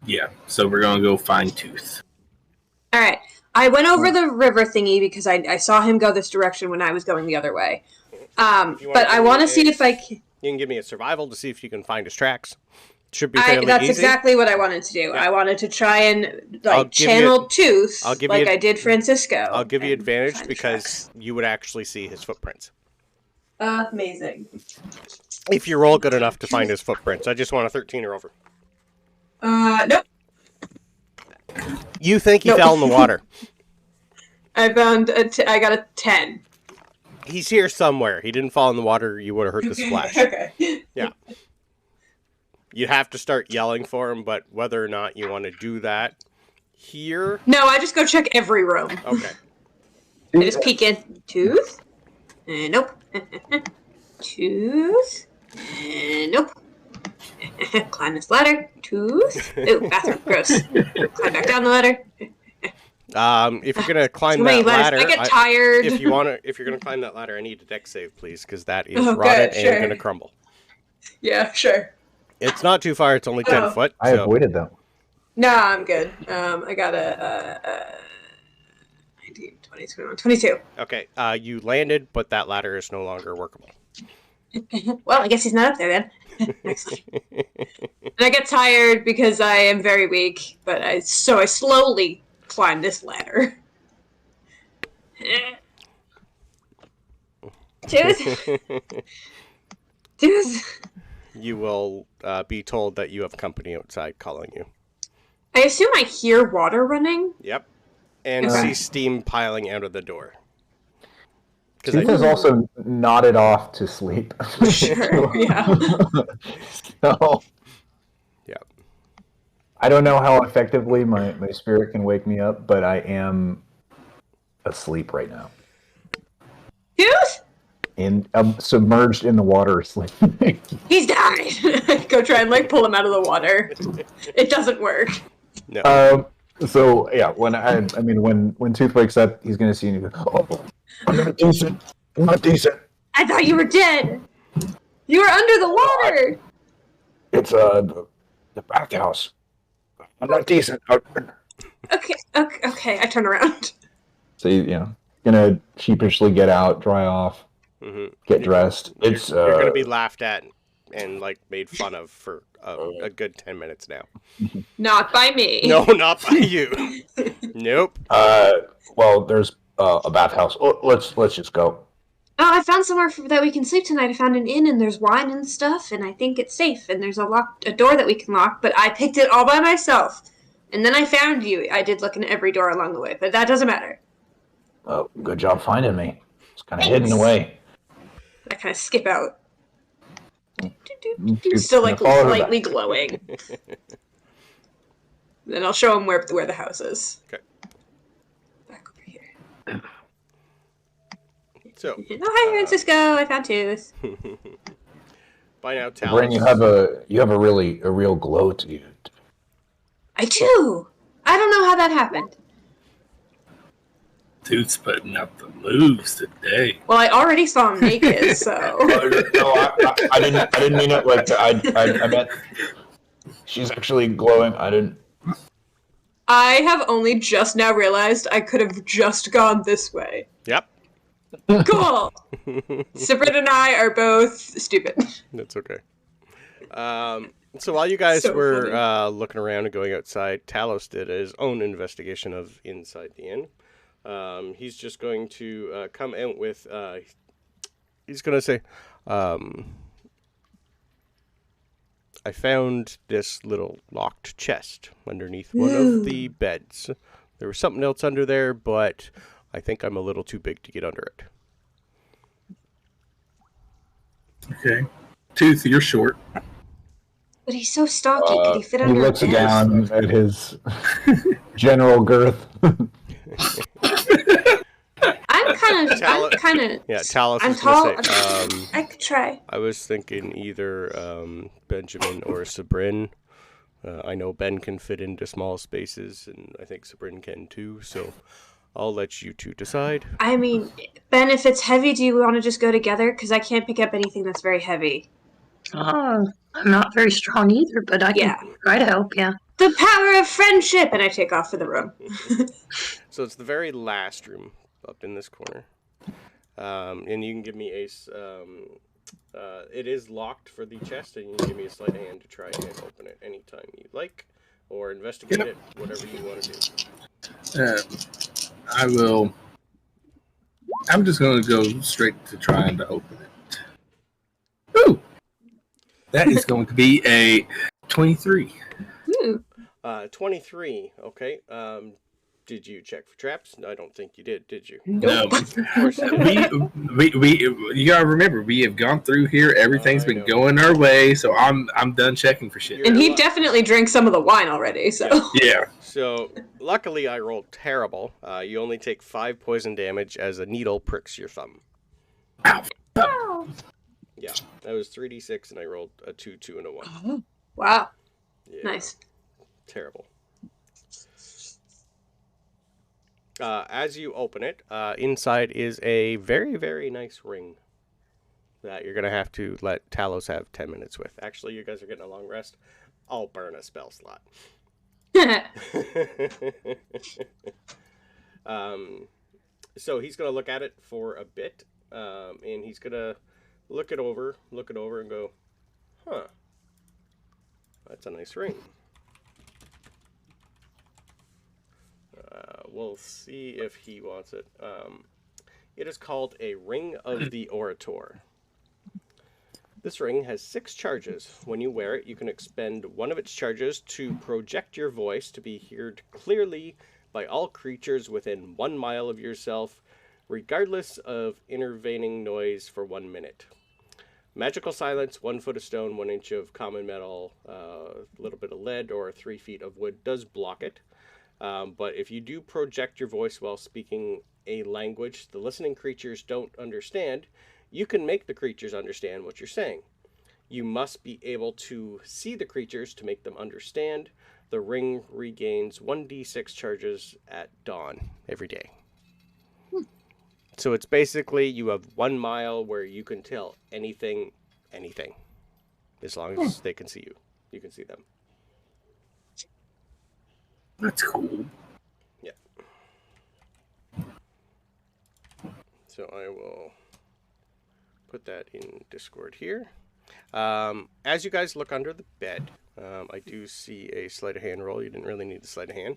S3: Yeah, so we're gonna go find Tooth.
S2: All right. I went over the river thingy because I saw him go this direction when I was going the other way. But I want to see if I can.
S1: You can give me a survival to see if you can find his tracks. Should be fairly
S2: That's
S1: easy.
S2: exactly what I wanted to do.
S1: Yeah.
S2: I wanted to try and
S1: I'll
S2: like
S1: give
S2: channel
S1: you-
S2: Tooth
S1: I'll give
S2: like
S1: you-
S2: I did Francisco.
S1: I'll give you
S2: and
S1: advantage
S2: find the
S1: because
S2: tracks.
S1: you would actually see his footprints.
S2: Amazing.
S1: If you roll good enough to find his footprints. I just want a 13 or over.
S2: Nope.
S1: You think he
S2: Nope.
S1: fell in the water.
S2: I found I got a 10.
S1: He's here somewhere. He didn't fall in the water. You would have heard the splash.
S2: Okay.
S1: Yeah. You have to start yelling for him, but whether or not you want to do that here...
S2: No, I just go check every room.
S1: Okay.
S2: I just peek in. Tooth? Nope. Tooth? Nope. Climb this ladder. Tooth? Ooh, bathroom. Gross. Climb back down the ladder.
S1: If you're gonna climb
S2: Too many
S1: that
S2: ladders.
S1: ladder,
S2: I get tired.
S1: if you're gonna climb that ladder, I need a deck save, please, because that is
S2: Oh,
S1: rotted
S2: good, sure.
S1: and gonna crumble.
S2: Yeah, sure.
S1: It's not too far. It's only 10
S2: Oh.
S1: foot.
S6: I
S1: So
S6: avoided them.
S2: Nah, I'm good. I got a 19, 20, 21, 22.
S1: okay, you landed, but that ladder is no longer workable.
S2: Well, I guess he's not up there then. Excellent. And I get tired because I am very weak, but I slowly climb this ladder. Tooth? Tooth?
S1: You will be told that you have company outside calling you.
S2: I assume I hear water running.
S1: Yep. And
S2: Okay.
S1: see steam piling out of the door.
S6: Tooth is also nodded off to sleep.
S2: Sure, yeah.
S6: So,
S1: Yeah.
S6: I don't know how effectively my spirit can wake me up, but I am asleep right now.
S2: Tooth?
S6: Submerged in the water, sleeping.
S2: He's died. Go try and like pull him out of the water. It doesn't work.
S1: No.
S6: So yeah, when Tooth wakes up, he's gonna see and he goes, "Oh, I'm not decent. I'm not decent.
S2: I thought you were dead. You were under the water.
S6: It's the bathhouse. I'm not decent."
S2: Okay. I turn around.
S4: So gonna sheepishly get out, dry off, get dressed.
S1: You're gonna be laughed at and like made fun of for a good 10 minutes now.
S2: Not by me.
S1: No, not by you. Nope.
S4: Well, there's a bathhouse. Oh, let's just go.
S2: Oh, I found somewhere that we can sleep tonight. I found an inn and there's wine and stuff, and I think it's safe. And there's a door that we can lock, but I picked it all by myself. And then I found you. I did look in every door along the way, but that doesn't matter.
S4: Oh, good job finding me. It's kind of hidden away.
S2: I kind of skip out. Still like slightly glowing. Then I'll show him where the house is.
S1: Okay.
S2: Back over here.
S1: So.
S2: Oh, hi, Francisco. I found tooth.
S1: By now, Talos.
S4: Bryn, you have a real glow to you.
S2: I do. I don't know how that happened.
S3: Tooth's putting up the moves today.
S2: Well, I already saw him naked, so.
S4: No, I didn't mean it like that. I meant she's actually glowing.
S2: I have only just now realized I could have just gone this way.
S1: Yep.
S2: Cool. Sabrit and I are both stupid.
S1: That's okay. So while you guys were looking around and going outside, Talos did his own investigation of inside the inn. He's just going to come out with... he's going to say... I found this little locked chest underneath one of the beds. There was something else under there, but I think I'm a little too big to get under it.
S3: Okay. Tooth, you're short.
S2: But he's so stocky. Could he fit under
S4: He looks
S2: a desk?
S4: down at his general girth.
S1: Yeah, Talos
S2: I'm
S1: was
S2: tall.
S1: going to say...
S2: I could try.
S1: I was thinking either Benjamin or Sabrin. I know Ben can fit into small spaces, and I think Sabrin can too, so I'll let you two decide.
S2: I mean, Ben, if it's heavy, do you want to just go together? Because I can't pick up anything that's very heavy.
S5: I'm not very strong either, but I can try to help, yeah.
S2: The power of friendship! And I take off for the room.
S1: So it's the very last room up in this corner. And you can give me a... it is locked for the chest, and you can give me a sleight of hand to try and open it anytime you like, or investigate it, whatever you want to do.
S3: I will... I'm just going to go straight to trying to open it. Ooh! That is going to be a 23.
S2: Ooh.
S1: 23, okay. Did you check for traps? I don't think you did you?
S3: No.
S1: Of course you didn't.
S3: we you gotta remember, we have gone through here. Everything's been going our way, so I'm done checking for shit.
S2: And he definitely drank some of the wine already, so.
S3: Yeah.
S1: So, luckily I rolled terrible. You only take 5 poison damage as a needle pricks your thumb.
S3: Ow.
S1: Yeah, that was 3d6, and I rolled a 2, 2, and a 1.
S2: Wow.
S1: Yeah,
S2: Nice.
S1: Terrible. As you open it, inside is a very, very nice ring that you're going to have to let Talos have 10 minutes with. Actually, you guys are getting a long rest. I'll burn a spell slot. So he's going to look at it for a bit, and he's going to look it over and go, huh, that's a nice ring. We'll see if he wants it. It is called a Ring of the Orator. This ring has 6 charges. When you wear it, you can expend one of its charges to project your voice to be heard clearly by all creatures within 1 mile of yourself, regardless of intervening noise for 1 minute. Magical silence, 1 foot of stone, 1 inch of common metal, a little bit of lead, or 3 feet of wood does block it. But if you do project your voice while speaking a language the listening creatures don't understand, you can make the creatures understand what you're saying. You must be able to see the creatures to make them understand. The ring regains 1d6 charges at dawn every day. So it's basically you have 1 mile where you can tell anything, as long as they can see you. You can see them.
S3: That's cool.
S1: Yeah. So I will put that in Discord here. As you guys look under the bed, I do see a sleight of hand roll. You didn't really need the sleight of hand.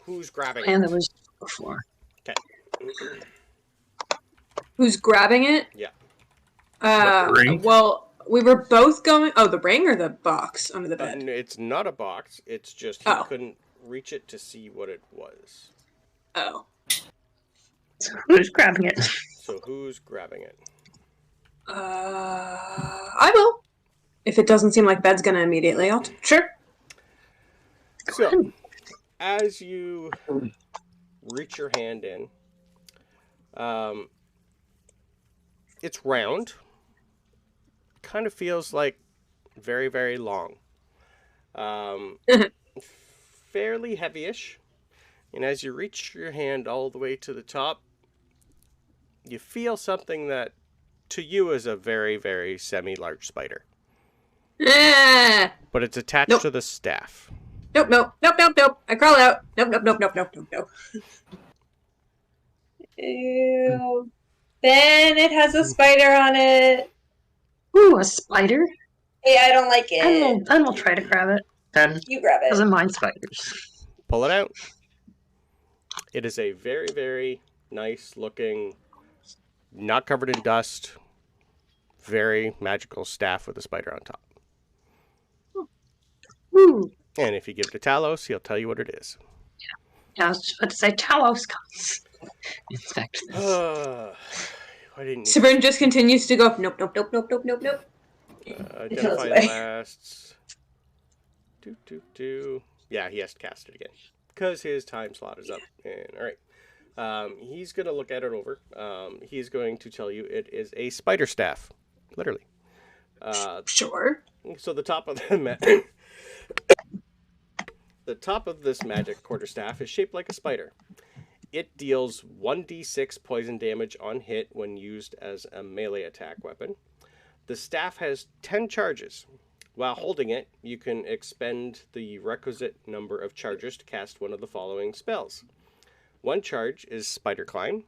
S1: Who's grabbing
S5: And
S1: it?
S5: there was before.
S1: Okay.
S2: Who's grabbing it?
S1: Yeah.
S3: The ring?
S2: Well, we were both going. Oh, the ring or the box under the bed?
S1: It's not a box. It's just he couldn't reach it to see what it was.
S2: Oh.
S5: Who's grabbing it?
S1: So who's grabbing it?
S2: I will. If it doesn't seem like bed's gonna immediately, sure.
S1: So, as you reach your hand in, it's round. Kind of feels like very, very long. Fairly heavyish. And as you reach your hand all the way to the top, you feel something that to you is a very, very semi-large spider. But it's attached to the staff.
S2: Nope. I crawl out. Nope. Ew. Ben, it has a spider on it.
S5: Ooh, a spider?
S2: Hey, I don't like it.
S5: Ben will try to grab it. Ben
S2: You grab it.
S5: doesn't mind spiders.
S1: Pull it out. It is a very, very nice looking, not covered in dust, very magical staff with a spider on top.
S5: Ooh.
S1: And if you give it to Talos, he'll tell you what it is.
S5: Yeah, I was just about to say Talos comes. Inspect this.
S1: Why didn't you
S2: Sabrin just continues to go, nope.
S1: identify lasts? Yeah, he has to cast it again because his time slot is up. And all right, he's gonna look at it over. He's going to tell you it is a spider staff, literally.
S2: Sure.
S1: So the top of the top of this magic quarterstaff is shaped like a spider. It deals 1d6 poison damage on hit when used as a melee attack weapon. The staff has 10 charges. While holding it, you can expend the requisite number of charges to cast one of the following spells. 1 charge is Spider Climb.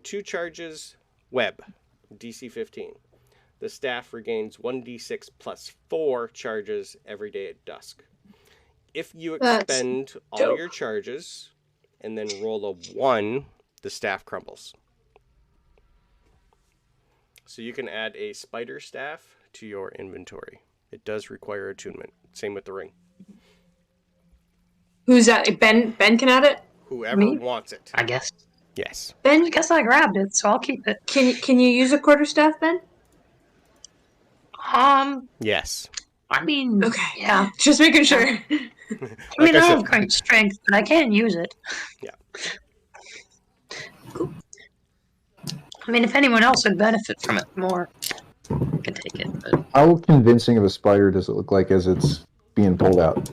S1: 2 charges, Web, DC 15. The staff regains 1d6 plus 4 charges every day at dusk. If you expend all your charges and then roll a 1, the staff crumbles. So you can add a spider staff to your inventory. It does require attunement. Same with the ring.
S2: Who's that? Ben can add it?
S1: Whoever
S5: Me?
S1: wants it.
S5: I guess.
S1: Yes.
S2: Ben,
S5: I guess I grabbed it, so I'll keep it.
S2: can you use a quarterstaff, Ben?
S1: Yes.
S5: I mean,
S2: Okay.
S5: yeah.
S2: Just making sure.
S5: I mean,
S1: Like I
S5: I
S1: said-
S5: don't have great strength, but I can use it.
S1: Yeah.
S2: Cool.
S5: I mean, if anyone else would benefit from it more, I could take it. But
S6: How convincing of a spider does it look like as it's being pulled out?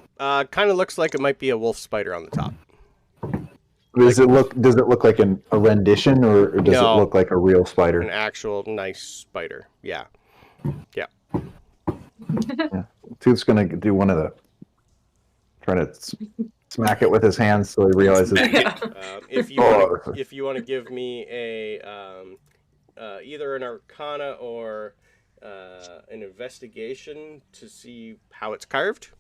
S1: Kind of looks like it might be a wolf spider on the top.
S6: Does it look like a rendition, or does
S1: No.
S6: it look like a real spider?
S1: An actual nice spider. Yeah. Yeah.
S6: Tooth's gonna do one of the trying to smack it with his hands so he realizes.
S1: If you want to give me a either an Arcana or an investigation to see how it's carved,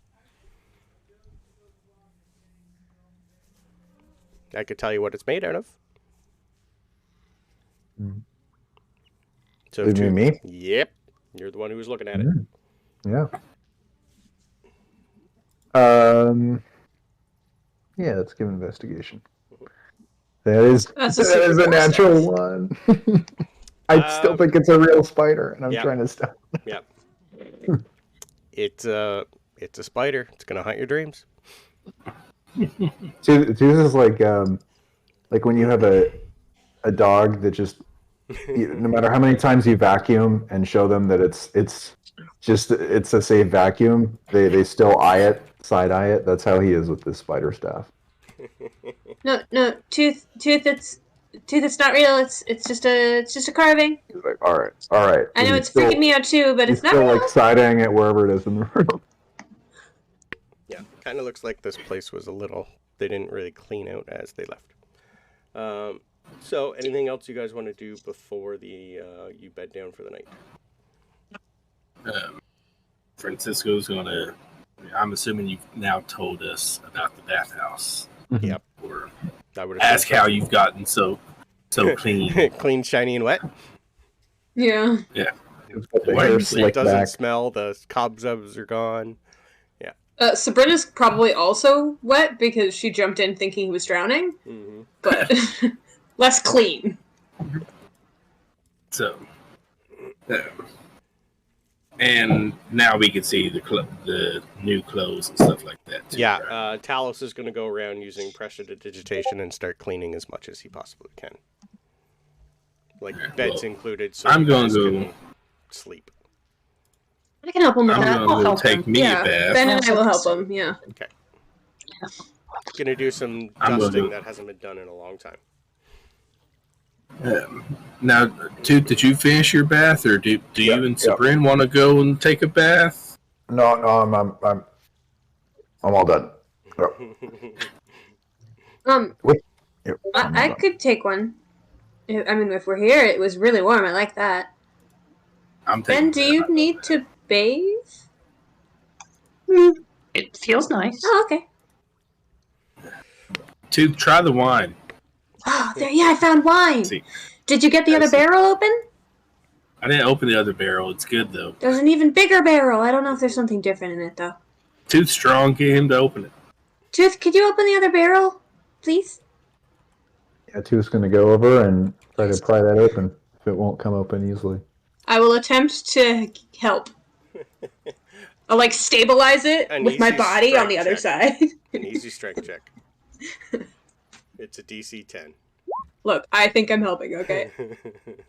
S1: I could tell you what it's made out of. So
S6: It'd be me?
S1: Yep, you're the one who was looking at it.
S6: Yeah. Yeah, let's give investigation. That is
S2: That's a
S6: that
S2: super
S6: is a
S2: cool
S6: natural one. I still think it's a real spider, and I'm
S1: yeah.
S6: trying to stop.
S1: Yep. It's a spider. It's gonna haunt your dreams.
S6: Tooth is like when you have a dog that just no matter how many times you vacuum and show them that it's a safe vacuum, they still side eye it. That's how he is with this spider staff.
S2: No, tooth. It's not real. It's just a carving.
S6: He's like, all right.
S2: I know it's freaking me out too, but
S6: He's
S2: it's not
S6: still
S2: real.
S6: like side eyeing it wherever it is in the room.
S1: Yeah, kind of looks like this place was they didn't really clean out as they left. So, anything else you guys want to do before you bed down for the night?
S3: Francisco's gonna. I'm assuming you've now told us about the bathhouse.
S1: Yep.
S3: Or
S1: I would
S3: ask how you've gotten so clean.
S1: clean, shiny, and wet.
S2: Yeah.
S3: Yeah.
S6: It's got the
S3: Why
S6: hair
S3: you
S1: It
S6: slicked
S1: doesn't
S6: back.
S1: smell. The cobwebs are gone.
S2: Sabrina's probably also wet because she jumped in thinking he was drowning,
S1: Mm-hmm.
S2: but less clean.
S3: So, and now we can see the new clothes and stuff like that. Too,
S1: Yeah,
S3: right?
S1: Talos is going to go around using prestidigitation and start cleaning as much as he possibly can. Like beds included, so
S3: I'm
S1: you
S3: gonna
S1: guys
S3: go.
S1: can sleep.
S2: I can help him with
S3: I'm
S2: that.
S3: gonna
S5: I'll
S3: go
S5: help
S3: take
S5: him.
S3: me
S2: Yeah,
S3: a bath.
S2: Ben and I will help him. Yeah.
S1: Gonna do some
S3: I'm gonna
S1: dusting
S3: do-
S1: that hasn't been done in a long time.
S3: Now, Toot, did you finish your bath, or do
S4: Yeah,
S3: you and
S4: yeah.
S3: Sabrin want to go and take a bath?
S4: No, I'm all done. Yep, I'm all
S2: I
S4: done.
S2: could take one. I mean, if we're here, it was really warm. I like that.
S3: I'm
S2: Ben,
S3: taking.
S2: do you need to bathe?
S5: It feels nice.
S2: Oh, okay.
S3: Toot, try the wine.
S2: Oh, there. Yeah, I found wine.
S3: See.
S2: Did you get the other
S3: see.
S2: barrel open?
S3: I didn't open the other barrel. It's good though.
S2: There's an even bigger barrel. I don't know if there's something different in it though.
S3: Toot's strong. Get him to open it.
S2: Tooth, could you open the other barrel, please?
S6: Yeah, Tooth's going to go over and try to pry that open if it won't come open easily.
S2: I will attempt to help. I'll like stabilize it
S1: An
S2: with my
S1: easy
S2: body on
S1: strength
S2: the other
S1: check.
S2: side.
S1: An easy strength check. It's a DC 10.
S2: Look, I think I'm helping, okay?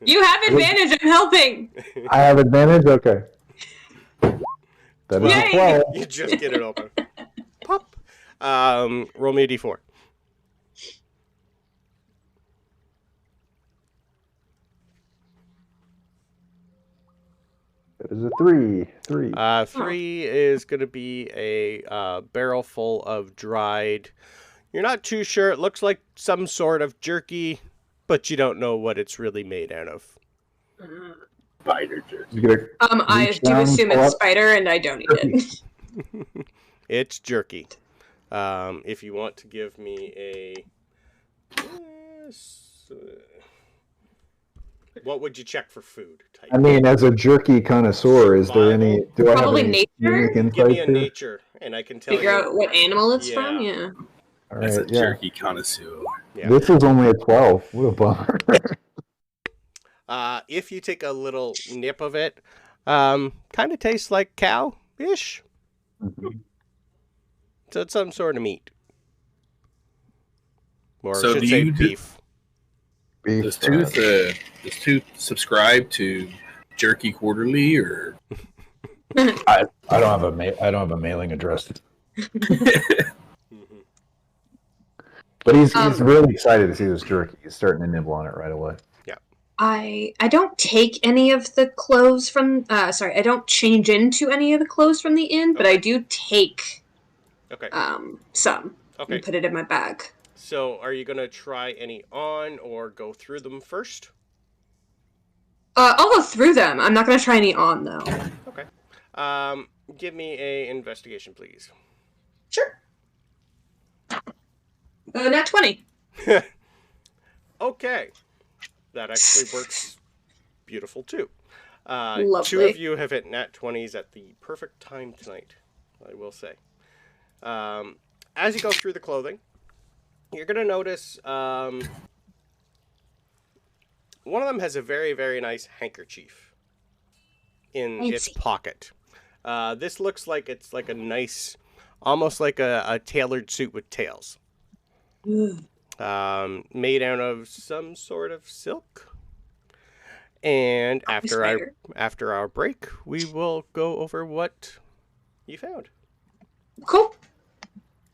S2: You have advantage, I'm helping!
S6: I have advantage? Okay. That is
S2: Yay!
S6: a 12.
S1: You just get it open. Pop. Roll me a D4.
S6: That is a 3. 3.
S1: 3 is going to be a barrel full of dried. You're not too sure. It looks like some sort of jerky, but you don't know what it's really made out of.
S3: Spider jerk.
S6: You get a
S2: I
S6: reach
S2: do
S6: down,
S2: assume
S6: pull
S2: it's
S6: up.
S2: spider and I don't eat it.
S1: It's jerky. If you want to give me a... what would you check for food type?
S6: I mean, as a jerky connoisseur, is there any? Do I have
S2: Probably
S6: any
S2: nature?
S6: unique
S1: Give me
S6: insights
S1: a
S6: here?
S1: nature, and I can tell
S2: Figure
S1: you.
S2: out what animal it's from,
S1: Yeah.
S2: yeah.
S6: All
S3: That's
S6: right,
S3: a
S6: yeah.
S3: jerky connoisseur.
S1: Yeah.
S6: This is only a 12. What a bummer.
S1: If you take a little nip of it, kind of tastes like cow-ish. So it's some sort of meat. Or
S3: So
S1: I should
S3: do
S1: say
S3: you do-
S1: beef.
S6: Beef,
S3: Does Tooth subscribe to Jerky Quarterly or?
S4: I don't have a mailing address, but he's really excited to see this jerky. He's starting to nibble on it right away.
S2: I don't take any of the clothes from I don't change into any of the clothes from the inn, but I do take
S1: Okay.
S2: some
S1: Okay.
S2: and put it in my bag.
S1: So are you going to try any on or go through them first?
S2: I'll go through them. I'm not gonna try any on though.
S1: Okay. Give me a investigation, please.
S2: Sure. Nat 20.
S1: Okay. That actually works beautiful, too.
S2: Lovely.
S1: 2 of you have hit nat 20s at the perfect time tonight, I will say. As you go through the clothing, you're going to notice one of them has a very, very nice handkerchief in its pocket. This looks like it's like a nice, almost like a tailored suit with tails. Made out of some sort of silk. And after our break, we will go over what you found.
S2: Cool.